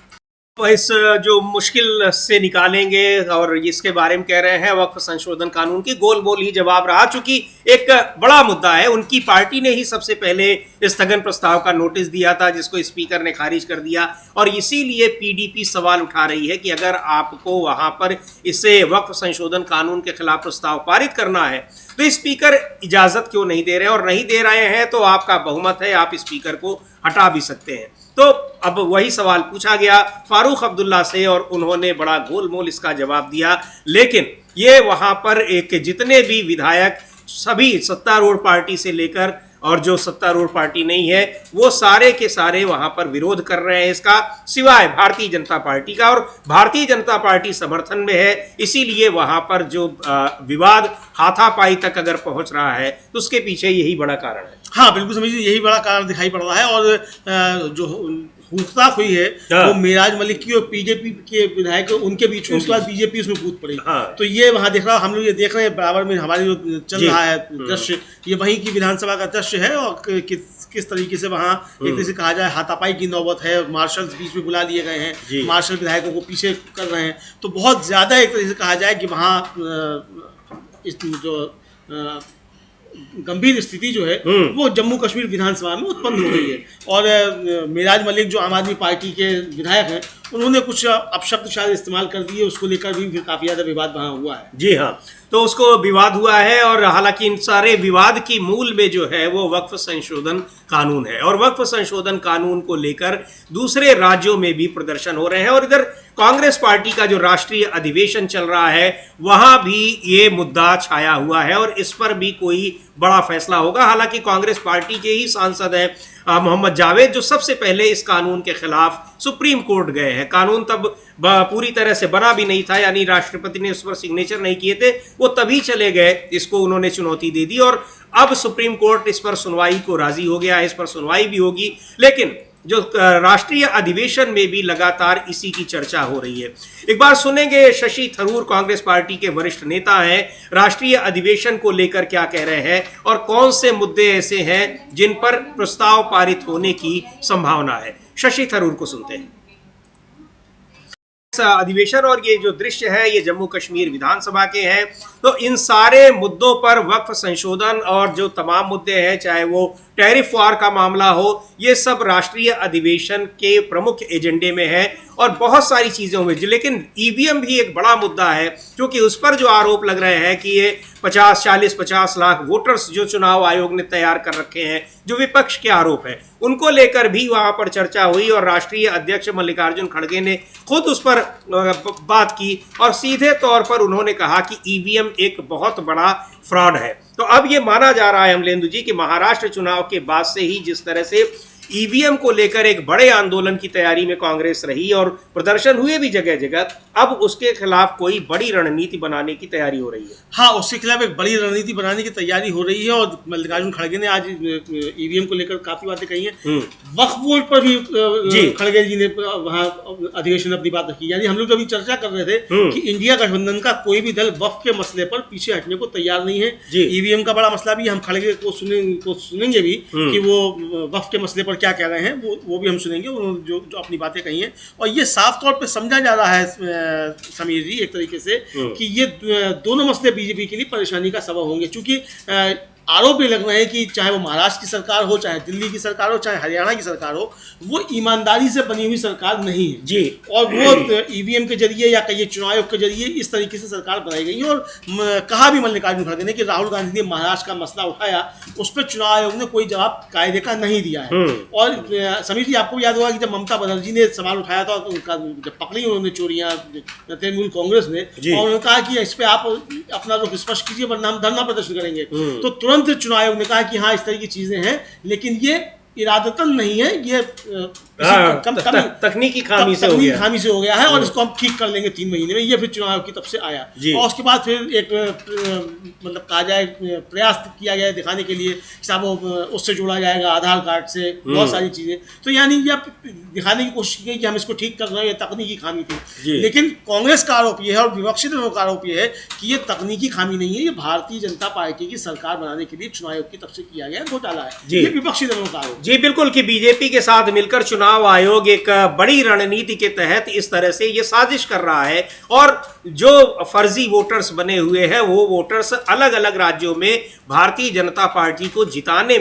इस जो मुश्किल से निकालेंगे और इसके बारे में कह रहे हैं वक्फ संशोधन कानून की गोल बोल ही जवाब रहा, चूंकि एक बड़ा मुद्दा है। उनकी पार्टी ने ही सबसे पहले स्थगन प्रस्ताव का नोटिस दिया था, जिसको स्पीकर ने खारिज कर दिया और इसीलिए पीडीपी सवाल उठा रही है कि अगर आपको वहां पर इसे वक्फ संशोधन कानून के खिलाफ प्रस्ताव पारित करना है तो स्पीकर इजाजत क्यों नहीं दे रहे हैं, और नहीं दे रहे हैं तो आपका बहुमत है, आप स्पीकर को हटा भी सकते हैं। तो अब वही सवाल पूछा गया फारूक अब्दुल्ला से और उन्होंने बड़ा गोलमोल इसका जवाब दिया। लेकिन ये वहां पर एक जितने भी विधायक सभी सत्तारूढ़ पार्टी से लेकर और जो सत्तारूढ़ पार्टी नहीं है, वो सारे के सारे वहां पर विरोध कर रहे हैं इसका, सिवाय भारतीय जनता पार्टी का। और भारतीय जनता पार्टी समर्थन में है, इसीलिए वहां पर जो विवाद हाथापाई तक अगर पहुंच रहा है तो उसके पीछे यही बड़ा कारण है। हाँ बिल्कुल समझिए, यही बड़ा कारण दिखाई पड़ रहा है। और जो हुकताक हुई है वो मेराज मलिक की और बीजेपी के विधायक उनके बीच में, उसके बाद बीजेपी उसमें कूद पड़ी। तो ये वहां देख रहा, हम लोग ये देख रहे हैं बराबर में हमारी जो चल रहा है दृश्य, ये वहीं की विधानसभा का दृश्य है और किस तरीके से वहाँ एक तरह से कहा जाए हाथापाई की नौबत है, मार्शल्स बीच में बुला लिए गए हैं, मार्शल विधायकों को पीछे कर रहे हैं, तो बहुत ज़्यादा एक तरह से कहा जाए कि वहाँ इस जो गंभीर स्थिति जो है वो जम्मू कश्मीर विधानसभा में उत्पन्न हो गई है। और मेराज मलिक जो आम आदमी पार्टी के विधायक हैं, उन्होंने कुछ अपशब्द शायद इस्तेमाल कर दिए, उसको लेकर भी फिर काफ़ी ज़्यादा विवाद वहाँ हुआ है। जी हाँ, तो उसको विवाद हुआ है और हालांकि इन सारे विवाद की मूल में जो है वो वक्फ संशोधन कानून है और वक्फ संशोधन कानून को लेकर दूसरे राज्यों में भी प्रदर्शन हो रहे हैं और इधर कांग्रेस पार्टी का जो राष्ट्रीय अधिवेशन चल रहा है वहां भी ये मुद्दा छाया हुआ है और इस पर भी कोई बड़ा फैसला होगा। हालांकि कांग्रेस पार्टी के ही सांसद हैं मोहम्मद जावेद, जो सबसे पहले इस कानून के खिलाफ सुप्रीम कोर्ट गए हैं। कानून तब पूरी तरह से बना भी नहीं था, यानी राष्ट्रपति ने उस पर सिग्नेचर नहीं किए थे, वो तभी चले गए, इसको उन्होंने चुनौती दे दी और अब सुप्रीम कोर्ट इस पर सुनवाई को राजी हो गया है, इस पर सुनवाई भी होगी। लेकिन जो राष्ट्रीय अधिवेशन में भी लगातार इसी की चर्चा हो रही है। एक बार सुनेंगे शशि थरूर, कांग्रेस पार्टी के वरिष्ठ नेता हैं, राष्ट्रीय अधिवेशन को लेकर क्या कह रहे हैं और कौन से मुद्दे ऐसे हैं जिन पर प्रस्ताव पारित होने की संभावना है। शशि थरूर को सुनते हैं। अधिवेशन और ये जो दृश्य है ये जम्मू कश्मीर विधानसभा के हैं, तो इन सारे मुद्दों पर वक्फ संशोधन और जो तमाम मुद्दे हैं, चाहे वो टैरिफ वार का मामला हो, ये सब राष्ट्रीय अधिवेशन के प्रमुख एजेंडे में है और बहुत सारी चीज़ें हुई। लेकिन ईवीएम भी एक बड़ा मुद्दा है, क्योंकि उस पर जो आरोप लग रहे हैं कि ये 50 लाख वोटर्स जो चुनाव आयोग ने तैयार कर रखे हैं, जो विपक्ष के आरोप है, उनको लेकर भी वहां पर चर्चा हुई और राष्ट्रीय अध्यक्ष मल्लिकार्जुन खड़गे ने खुद उस पर बात की और सीधे तौर पर उन्होंने कहा कि ईवीएम एक बहुत बड़ा फ्रॉड है। तो अब ये माना जा रहा है अमलेंदु जी कि महाराष्ट्र चुनाव के बाद से ही जिस तरह से ईवीएम को लेकर एक बड़े आंदोलन की तैयारी में कांग्रेस रही और प्रदर्शन हुए भी जगह जगह, अब उसके खिलाफ कोई बड़ी रणनीति बनाने की तैयारी हो रही है। हाँ, उसके खिलाफ एक बड़ी रणनीति बनाने की तैयारी हो रही है और मल्लिकार्जुन खड़गे ने आज ईवीएम को लेकर काफी बातें कही हैं। वक्फ बोर्ड पर भी खड़गे जी ने वहाँ अधिवेशन अपनी बात रखी। यानी हम लोग अभी चर्चा कर रहे थे कि इंडिया गठबंधन का कोई भी दल वक्फ के मसले पर पीछे हटने को तैयार नहीं है। ईवीएम का बड़ा मसला भी हम खड़गे को सुनेंगे भी कि वो वक्फ के मसले पर क्या कह रहे हैं, वो भी हम सुनेंगे, उन्होंने जो अपनी बातें कही हैं। और ये साफ तौर पे समझा जा रहा है समीर जी एक तरीके से कि ये दोनों मसले बीजेपी के लिए परेशानी का सबब होंगे, क्योंकि आरोप ये लग रहे हैं कि चाहे वो महाराष्ट्र की सरकार हो, चाहे दिल्ली की सरकार हो, चाहे हरियाणा की सरकार हो, वो ईमानदारी से बनी हुई सरकार नहीं है जी। और वो ईवीएम के जरिए या कहिए चुनाव आयोग के जरिए इस तरीके से सरकार बनाई गई है। और कहा भी मल्लिकार्जुन खड़गे ने कि राहुल गांधी ने महाराष्ट्र का मसला उठाया, उस पर चुनाव आयोग ने कोई जवाब कायदे का नहीं दिया है। और समीर जी, आपको याद होगा कि जब ममता बनर्जी ने सवाल उठाया था, तो जब पकड़ी उन्होंने चोरियां तृणमूल कांग्रेस ने, और उन्होंने कहा कि इस पर आप अपना रुख स्पष्ट कीजिए वरना हम धरना प्रदर्शन करेंगे, तो तुरंत चुनाव आयोग ने कहा कि हाँ इस तरह की चीजें हैं, लेकिन ये इरादतन नहीं है, ये तकनीकी खामी से हो गया है और इसको हम ठीक कर लेंगे 3 महीने में। ये फिर चुनाव आयोग की तरफ से आया और उसके बाद फिर एक मतलब कहा जाए प्रयास किया गया दिखाने के लिए साहब उससे जोड़ा जाएगा आधार कार्ड से, बहुत सारी चीजें। तो यानी ये दिखाने की कोशिश की कि हम इसको ठीक कर रहे हैं, ये तकनीकी खामी थी। लेकिन कांग्रेस का आरोप यह है और विपक्षी दलों का आरोप यह है कि ये तकनीकी खामी नहीं है, ये भारतीय जनता पार्टी की सरकार बनाने के लिए चुनाव आयोग की तरफ से किया गया घोटाला है। ये विपक्षी दलों का आरोप। जी बिल्कुल, कि बीजेपी के साथ मिलकर चुनाव आयोग एक बड़ी रणनीति के तहत इस तरह से ये साजिश कर रहा है और जो फर्जी वोटर्स बने हुए हैं वो वोटर्स अलग अलग राज्यों में भारतीय जनता पार्टी को जिताने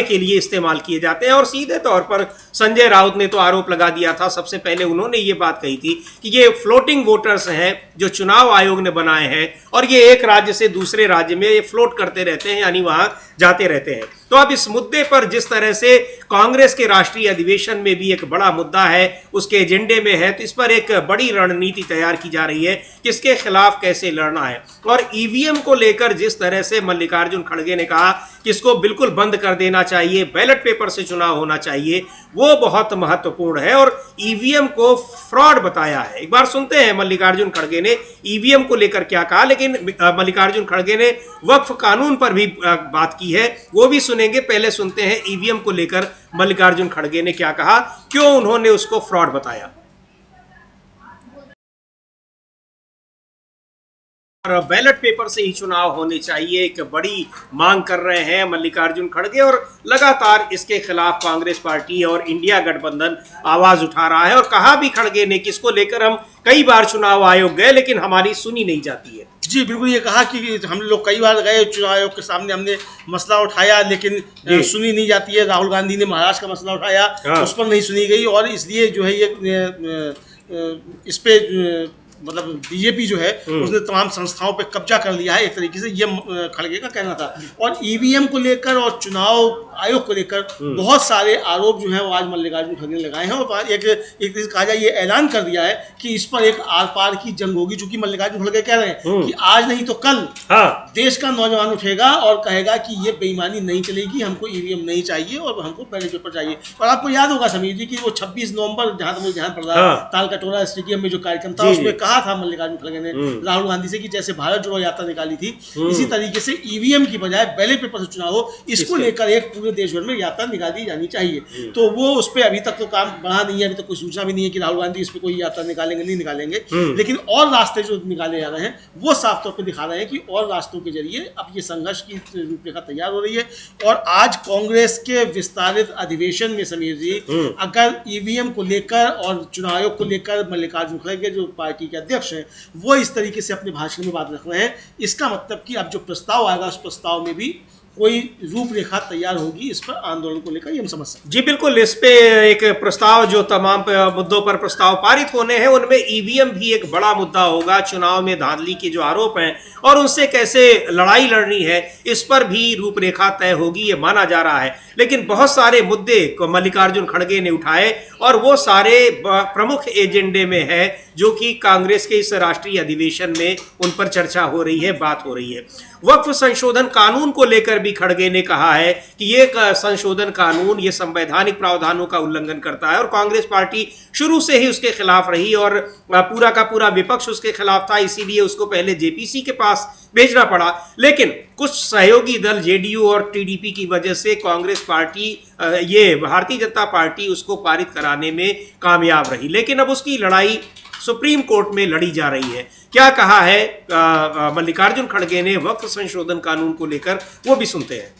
के लिए इस्तेमाल किए जाते हैं। और सीधे तौर पर संजय राउत ने तो आरोप लगा दिया था, सबसे पहले उन्होंने ये बात कही थी कि ये फ्लोटिंग वोटर्स हैं जो चुनाव आयोग ने बनाए हैं और ये एक राज्य से दूसरे राज्य में ये फ्लोट करते रहते हैं, यानी वहां जाते रहते हैं। तो अब इस मुद्दे पर जिस तरह से कांग्रेस के राष्ट्रीय अधिवेशन में भी एक बड़ा मुद्दा है, उसके एजेंडे में है, तो इस पर एक बड़ी रणनीति तैयार की जा रही है किसके खिलाफ कैसे लड़ना है। और ईवीएम को लेकर जिस तरह से मल्लिकार्जुन खड़गे ने कहा कि इसको बिल्कुल बंद कर देना चाहिए, बैलेट पेपर से चुनाव होना चाहिए, वो बहुत महत्वपूर्ण है और ईवीएम को फ्रॉड बताया है। एक बार सुनते हैं मल्लिकार्जुन खड़गे ने ईवीएम को लेकर क्या कहा, लेकिन मल्लिकार्जुन खड़गे ने वक्फ कानून पर भी बात की है, वो भी सुनेंगे। पहले सुनते हैं ईवीएम को लेकर मल्लिकार्जुन खड़गे ने क्या कहा, क्यों उन्होंने उसको फ्रॉड बताया। और बैलेट पेपर से ही चुनाव होने चाहिए, एक बड़ी मांग कर रहे हैं मल्लिकार्जुन खड़गे। और लगातार इसके खिलाफ कांग्रेस पार्टी और इंडिया गठबंधन आवाज उठा रहा है। और कहा भी खड़गे ने कि इसको लेकर हम कई बार चुनाव आयोग गए लेकिन हमारी सुनी नहीं जाती है। जी बिल्कुल, ये कहा कि हम लोग कई बार गए चुनाव आयोग के सामने, हमने मसला उठाया लेकिन सुनी नहीं जाती है। राहुल गांधी ने महाराष्ट्र का मसला उठाया, उस पर नहीं सुनी गई। और इसलिए जो है ये इस पे मतलब बीजेपी जो है उसने तमाम संस्थाओं पे कब्जा कर लिया है, एक तरीके से ये खड़गे का कहना था। और ईवीएम को लेकर और चुनाव आयोग को लेकर बहुत सारे आरोप जो है वो आज मल्लिकार्जुन खड़गे ने लगाए हैं। और एक कहा जाए ये ऐलान कर दिया है कि इस पर एक आर पार की जंग होगी। चूंकि मल्लिकार्जुन खड़गे कह रहे हैं कि आज नहीं तो कल देश का नौजवान उठेगा और कहेगा कि ये बेईमानी नहीं चलेगी, हमको ईवीएम नहीं चाहिए और हमको बैलेट पेपर चाहिए। और आपको याद होगा समीर जी कि वो 26 नवंबर जहां तक मुझे ध्यान पड़ रहा है तालकटोरा स्टेडियम में जो कार्यक्रम था उसमें कहा था मल्लिकार्जुन खड़गे ने राहुल गांधी से कि जैसे भारत जोड़ो यात्रा निकाली थी इसी तरीके से ईवीएम की बजाय बैलेट पेपर से चुनाव हो, इसको लेकर एक पूरे देश भर में यात्रा निकाली जानी चाहिए। तो वो उस पर अभी तक तो काम बढ़ा नहीं है, अभी तक कोई सूचना भी नहीं है कि राहुल गांधी इस पर कोई यात्रा निकालेंगे नहीं निकालेंगे। लेकिन और रास्ते जो निकाले जा रहे हैं वो साफ तौर पर दिखा रहे हैं कि और रास्तों के जरिए अब ये संघर्ष की रूपरेखा तैयार हो रही है। और आज कांग्रेस के विस्तारित अधिवेशन में समीर जी अगर ईवीएम को लेकर और चुनाव आयोग को लेकर मल्लिकार्जुन खड़गे जो पार्टी के अध्यक्ष हैं वो इस तरीके से अपने भाषण में बात रख रहे हैं, इसका मतलब कि अब जो प्रस्ताव आएगा उस प्रस्ताव में भी कोई रूपरेखा तैयार होगी इस पर आंदोलन को लेकर, ये हम समझ सकते हैं। जी बिल्कुल, इस पे एक प्रस्ताव जो तमाम मुद्दों पर प्रस्ताव पारित होने हैं उनमें ईवीएम भी एक बड़ा मुद्दा होगा। चुनाव में धांधली के जो आरोप हैं और उनसे कैसे लड़ाई लड़नी है इस पर भी रूपरेखा तय होगी, ये माना जा रहा है। लेकिन बहुत सारे मुद्दे को मल्लिकार्जुन खड़गे ने उठाए और वो सारे प्रमुख एजेंडे में है जो कि कांग्रेस के इस राष्ट्रीय अधिवेशन में उन पर चर्चा हो रही है, बात हो रही है। वक्फ संशोधन कानून को लेकर भी खड़गे ने कहा है कि ये संशोधन कानून ये संवैधानिक प्रावधानों का उल्लंघन करता है और कांग्रेस पार्टी शुरू से ही उसके खिलाफ रही और पूरा का पूरा विपक्ष उसके खिलाफ था, इसीलिए उसको पहले जेपीसी के पास भेजना पड़ा। लेकिन कुछ सहयोगी दल जेडीयू और टीडीपी की वजह से कांग्रेस पार्टी ये भारतीय जनता पार्टी उसको पारित कराने में कामयाब रही। लेकिन अब उसकी लड़ाई सुप्रीम कोर्ट में लड़ी जा रही है। क्या कहा है मल्लिकार्जुन खड़गे ने वक्फ संशोधन कानून को लेकर, वो भी सुनते हैं।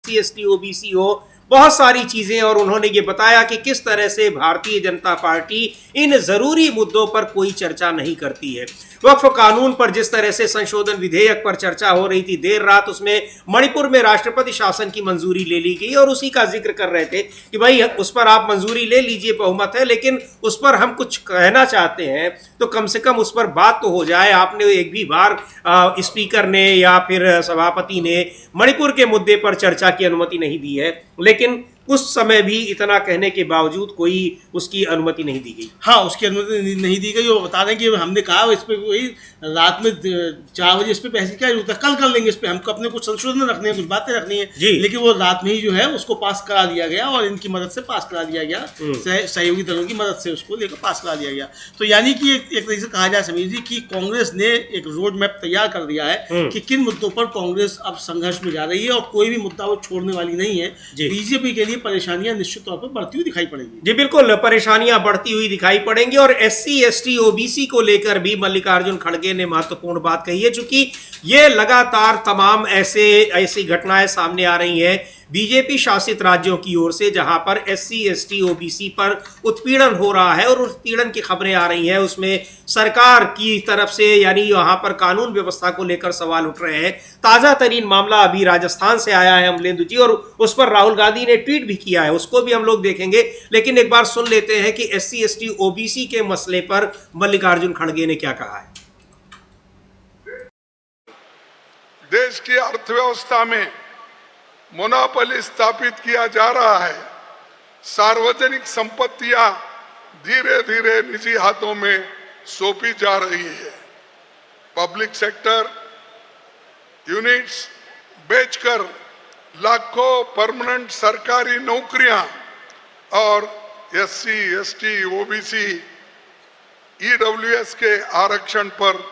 एसटी ओबीसी हो, बहुत सारी चीजें, और उन्होंने ये बताया कि किस तरह से भारतीय जनता पार्टी इन जरूरी मुद्दों पर कोई चर्चा नहीं करती है। वक्फ कानून पर जिस तरह से संशोधन विधेयक पर चर्चा हो रही थी देर रात, उसमें मणिपुर में राष्ट्रपति शासन की मंजूरी ले ली गई और उसी का जिक्र कर रहे थे कि भाई उस पर आप मंजूरी ले लीजिए, बहुमत है, लेकिन उस पर हम कुछ कहना चाहते हैं तो कम से कम उस पर बात तो हो जाए। आपने एक भी बार स्पीकर ने या फिर सभापति ने मणिपुर के मुद्दे पर चर्चा की अनुमति नहीं दी है, लेकिन उस समय भी इतना कहने के बावजूद कोई उसकी अनुमति नहीं दी गई। हाँ, उसकी अनुमति नहीं दी गई। वो बता रहे हैं कि हमने कहा इस पर वही रात में 4 बजे इस पर बहस क्या जरूरत है, कल कर लेंगे, इस पर हमको अपने कुछ संशोधन रखने हैं, कुछ बातें रखनी है। लेकिन वो रात में ही जो है उसको पास करा दिया गया और इनकी मदद से पास करा दिया गया, सहयोगी दलों की मदद से उसको लेकर पास करा दिया गया। तो यानी कि एक तरीके से कहा जाए समीर जी कि कांग्रेस ने एक रोड मैप तैयार कर दिया है कि किन मुद्दों पर कांग्रेस अब संघर्ष में जा रही है और कोई भी मुद्दा वो छोड़ने वाली नहीं है। बीजेपी के लिए परेशानियां निश्चित तौर पर बढ़ती हुई दिखाई पड़ेंगी। जी बिल्कुल, परेशानियां बढ़ती हुई दिखाई पड़ेंगी। और एससी एसटी ओबीसी को लेकर भी मल्लिकार्जुन खड़गे ने महत्वपूर्ण बात कही है, चूंकि ये लगातार तमाम ऐसी घटनाएं सामने आ रही हैं बीजेपी शासित राज्यों की ओर से जहां पर एससी एसटी ओबीसी पर उत्पीड़न हो रहा है और उत्पीड़न की खबरें आ रही हैं। उसमें सरकार की तरफ से यानी वहां पर कानून व्यवस्था को लेकर सवाल उठ रहे हैं। ताजा तरीन मामला अभी राजस्थान से आया है अमलेंदु जी, और उस पर राहुल गांधी ने ट्वीट भी किया है, उसको भी हम लोग देखेंगे। लेकिन एक बार सुन लेते हैं कि एससी एसटी ओबीसी के मसले पर मल्लिकार्जुन खड़गे ने क्या कहा है। देश की अर्थव्यवस्था में मोनोपोली स्थापित किया जा रहा है। सार्वजनिक संपत्तियां धीरे धीरे निजी हाथों में सौंपी जा रही है। पब्लिक सेक्टर यूनिट्स बेचकर लाखों परमानेंट सरकारी नौकरियां और एससी एसटी ओबीसी ईडब्ल्यूएस के आरक्षण पर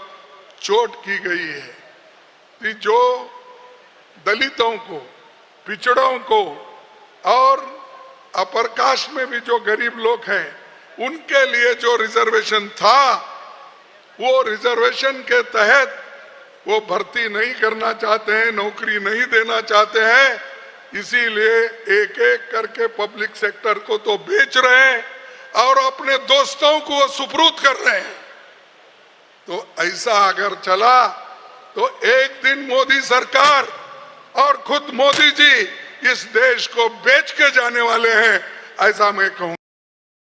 चोट की गई है। कि जो दलितों को, पिछड़ों को और अपर कास्ट में भी जो गरीब लोग हैं उनके लिए जो रिजर्वेशन था वो रिजर्वेशन के तहत वो भर्ती नहीं करना चाहते हैं, नौकरी नहीं देना चाहते हैं, इसीलिए एक एक करके पब्लिक सेक्टर को तो बेच रहे हैं और अपने दोस्तों को सुपुर्द कर रहे हैं। तो ऐसा अगर चला तो एक दिन मोदी सरकार और खुद मोदी जी इस देश को बेच के जाने वाले हैं, ऐसा मैं कहूँ।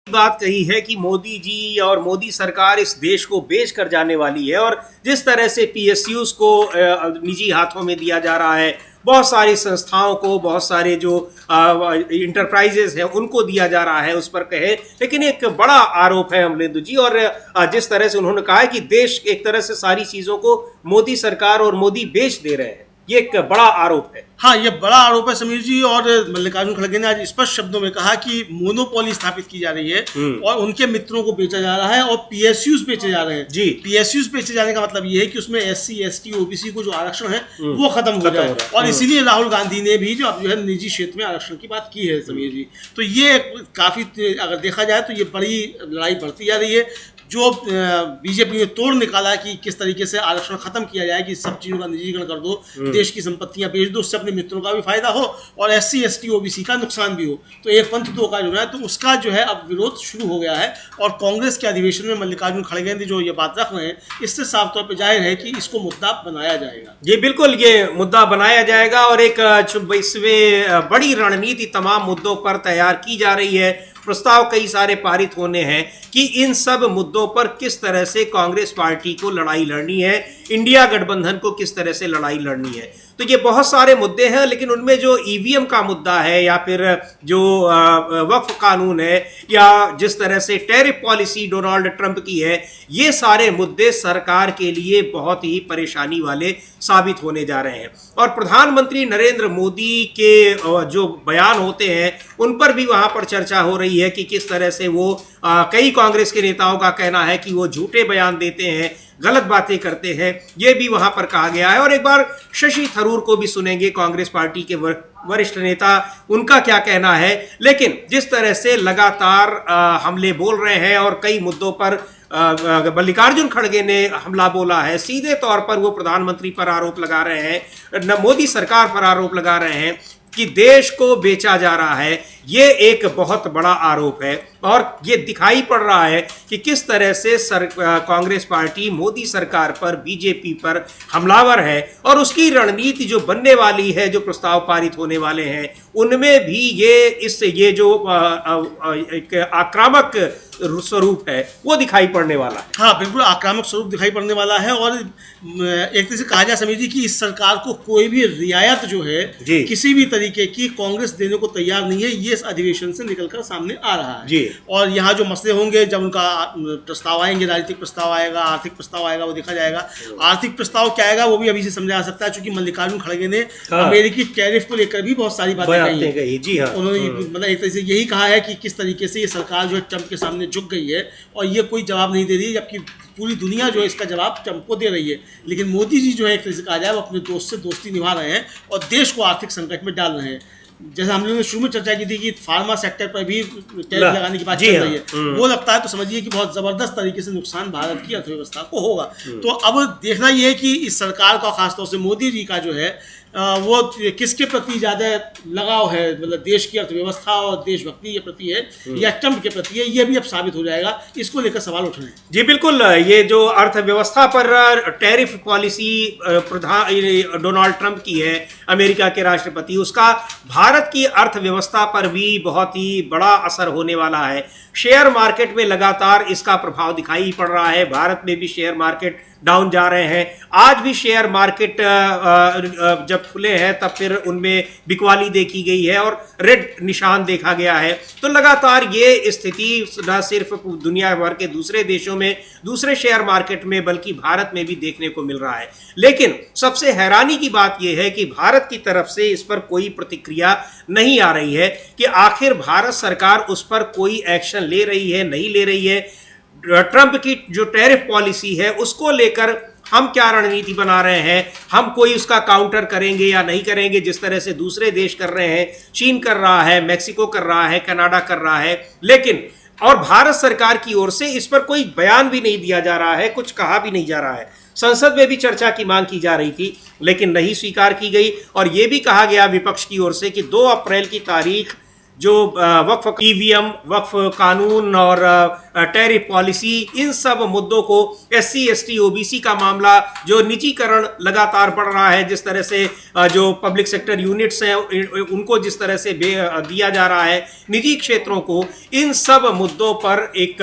बात कही है कि मोदी जी और मोदी सरकार इस देश को बेच कर जाने वाली है, और जिस तरह से पीएसयूज को निजी हाथों में दिया जा रहा है, बहुत सारी संस्थाओं को, बहुत सारे जो इंटरप्राइजेस हैं उनको दिया जा रहा है, उस पर कहे। लेकिन एक बड़ा आरोप है अमलेंदु जी, और जिस तरह से उन्होंने कहा है कि देश एक तरह से सारी चीजों को मोदी सरकार और मोदी बेच दे रहे हैं, ये एक बड़ा आरोप है। हाँ, ये बड़ा आरोप है समीर जी। और मल्लिकार्जुन खड़गे ने आज स्पष्ट शब्दों में कहा कि मोनोपोली स्थापित की जा रही है और उनके मित्रों को बेचा जा रहा है और पीएसयूज बेचे जा रहे हैं जी। पीएसयूज बेचे जाने का मतलब ये है कि उसमें एससी, एसटी, ओबीसी को जो आरक्षण है वो खत्म हो जाए, और इसीलिए राहुल गांधी ने भी जो अब जो है निजी क्षेत्र में आरक्षण की बात की है समीर जी। तो ये काफी, अगर देखा जाए तो ये बड़ी लड़ाई बढ़ती जा रही है। जो बीजेपी ने तोड़ निकाला कि किस तरीके से आरक्षण खत्म किया जाए, कि सब चीजों का निजीकरण कर दो, देश की संपत्तियां बेच दो, उससे अपने मित्रों का भी फायदा हो और एससी, एसटी, ओबीसी का नुकसान भी हो, तो एक पंथ दो का जो है, तो उसका जो है अब विरोध शुरू हो गया है। और कांग्रेस के अधिवेशन में मल्लिकार्जुन खड़गे जो ये बात रख रहे हैं, इससे साफ तौर पर जाहिर है कि इसको मुद्दा बनाया जाएगा। जी बिल्कुल, ये मुद्दा बनाया जाएगा और एक इसमें बड़ी रणनीति तमाम मुद्दों पर तैयार की जा रही है। प्रस्ताव कई सारे पारित होने हैं कि इन सब मुद्दों पर किस तरह से कांग्रेस पार्टी को लड़ाई लड़नी है, इंडिया गठबंधन को किस तरह से लड़ाई लड़नी है। तो ये बहुत सारे मुद्दे हैं, लेकिन उनमें जो ईवीएम का मुद्दा है, या फिर जो वक्फ कानून है, या जिस तरह से टैरिफ पॉलिसी डोनाल्ड ट्रंप की है, ये सारे मुद्दे सरकार के लिए बहुत ही परेशानी वाले साबित होने जा रहे हैं। और प्रधानमंत्री नरेंद्र मोदी के जो बयान होते हैं उन पर भी वहां पर चर्चा हो रही है कि किस तरह से वो कई कांग्रेस के नेताओं का कहना है कि वो झूठे बयान देते हैं, गलत बातें करते हैं, ये भी वहां पर कहा गया है। और एक बार शशि थरूर को भी सुनेंगे, कांग्रेस पार्टी के वरिष्ठ नेता, उनका क्या कहना है। लेकिन जिस तरह से लगातार हमले बोल रहे हैं और कई मुद्दों पर मल्लिकार्जुन खड़गे ने हमला बोला है, सीधे तौर पर वो प्रधानमंत्री पर आरोप लगा रहे हैं, मोदी सरकार पर आरोप लगा रहे हैं कि देश को बेचा जा रहा है। ये एक बहुत बड़ा आरोप है और ये दिखाई पड़ रहा है कि किस तरह से कांग्रेस पार्टी मोदी सरकार पर, बीजेपी पर हमलावर है, और उसकी रणनीति जो बनने वाली है, जो प्रस्ताव पारित होने वाले हैं, उनमें भी ये जो एक आक्रामक स्वरूप है वो दिखाई पड़ने वाला है। हाँ बिल्कुल, आक्रामक स्वरूप दिखाई पड़ने वाला है। और एक तरह से कहा जा समीर जी कि इस सरकार को कोई भी रियायत जो है किसी भी तरीके की कांग्रेस देने को तैयार नहीं है, ये इस अधिवेशन से निकलकर सामने आ रहा है जी। और यहाँ जो मसले होंगे, जब उनका प्रस्ताव आएंगे, राजनीतिक प्रस्ताव आएगा, आर्थिक प्रस्ताव आएगा, वो देखा जाएगा। आर्थिक प्रस्ताव क्या आएगा वो भी अभी से समझा जा सकता है, क्योंकि मल्लिकार्जुन खड़गे ने अमेरिकी टैरिफ को लेकर भी बहुत सारी बातें कही जी। हाँ, उन्होंने मतलब एक तरह से यही कहा है कि किस तरीके से ये सरकार जो है ट्रंप के सामने झुक गई है और ये कोई जवाब नहीं दे रही है, जबकि पूरी दुनिया जो है इसका जवाब ट्रंप को दे रही है। लेकिन मोदी जी जो है एक तरह से कहा जाए वो अपने दोस्त से दोस्ती निभा रहे हैं और देश को आर्थिक संकट में डाल रहे हैं। जैसे हम लोगों ने शुरू में चर्चा की थी कि फार्मा सेक्टर पर भी टैरिफ लगाने की बात चल रही है, वो लगता है तो समझिए कि बहुत जबरदस्त तरीके से नुकसान भारत की अर्थव्यवस्था को होगा। तो अब देखना ये है कि इस सरकार का, खासतौर से मोदी जी का जो है वो किसके प्रति ज्यादा लगाव है, मतलब देश की अर्थव्यवस्था और देशभक्ति के प्रति है या ट्रंप के प्रति है, ये भी अब साबित हो जाएगा। इसको लेकर सवाल उठ रहे हैं जी। बिल्कुल, ये जो अर्थव्यवस्था पर टैरिफ पॉलिसी डोनाल्ड ट्रंप की है, अमेरिका के राष्ट्रपति, उसका भारत की अर्थव्यवस्था पर भी बहुत ही बड़ा असर होने वाला है। शेयर मार्केट में लगातार इसका प्रभाव दिखाई पड़ रहा है। भारत में भी शेयर मार्केट डाउन जा रहे हैं। आज भी शेयर मार्केट जब खुले हैं तब फिर उनमें बिकवाली देखी गई है और रेड निशान देखा गया है। तो लगातार ये स्थिति न सिर्फ दुनिया भर के दूसरे देशों में, दूसरे शेयर मार्केट में, बल्कि भारत में भी देखने को मिल रहा है। लेकिन सबसे हैरानी की बात यह है कि भारत की तरफ से इस पर कोई प्रतिक्रिया नहीं आ रही है कि आखिर भारत सरकार उस पर कोई एक्शन ले रही है, नहीं ले रही है। ट्रंप की जो टैरिफ पॉलिसी है उसको लेकर हम क्या रणनीति बना रहे हैं, हम कोई उसका काउंटर करेंगे या नहीं करेंगे, जिस तरह से दूसरे देश कर रहे हैं। चीन कर रहा है, मैक्सिको कर रहा है, कनाडा कर रहा है। लेकिन और भारत सरकार की ओर से इस पर कोई बयान भी नहीं दिया जा रहा है, कुछ कहा भी नहीं जा रहा है। संसद में भी चर्चा की मांग की जा रही थी लेकिन नहीं स्वीकार की गई, और यह भी कहा गया विपक्ष की ओर से कि 2 अप्रैल की तारीख जो वक्फ ईवीएम, वक्फ कानून और टैरिफ पॉलिसी, इन सब मुद्दों को, एससी एसटी ओबीसी का मामला, जो निजीकरण लगातार बढ़ रहा है, जिस तरह से जो पब्लिक सेक्टर यूनिट्स हैं उनको जिस तरह से दिया जा रहा है निजी क्षेत्रों को, इन सब मुद्दों पर एक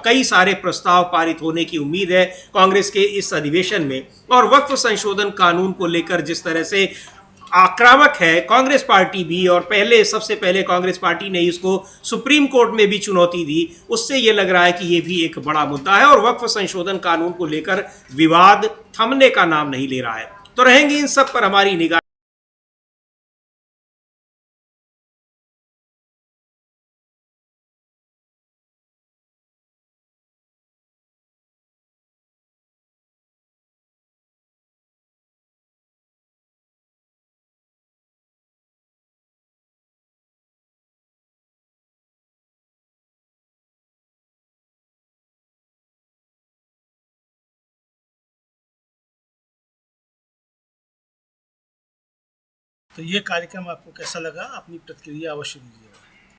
कई सारे प्रस्ताव पारित होने की उम्मीद है कांग्रेस के इस अधिवेशन में। और वक्फ संशोधन कानून को लेकर जिस तरह से आक्रामक है कांग्रेस पार्टी भी, और सबसे पहले कांग्रेस पार्टी ने इसको सुप्रीम कोर्ट में भी चुनौती दी, उससे यह लग रहा है कि यह भी एक बड़ा मुद्दा है और वक्फ संशोधन कानून को लेकर विवाद थमने का नाम नहीं ले रहा है। तो रहेंगी इन सब पर हमारी निगाह। तो ये कार्यक्रम आपको कैसा लगा, अपनी प्रतिक्रिया अवश्य दीजिएगा।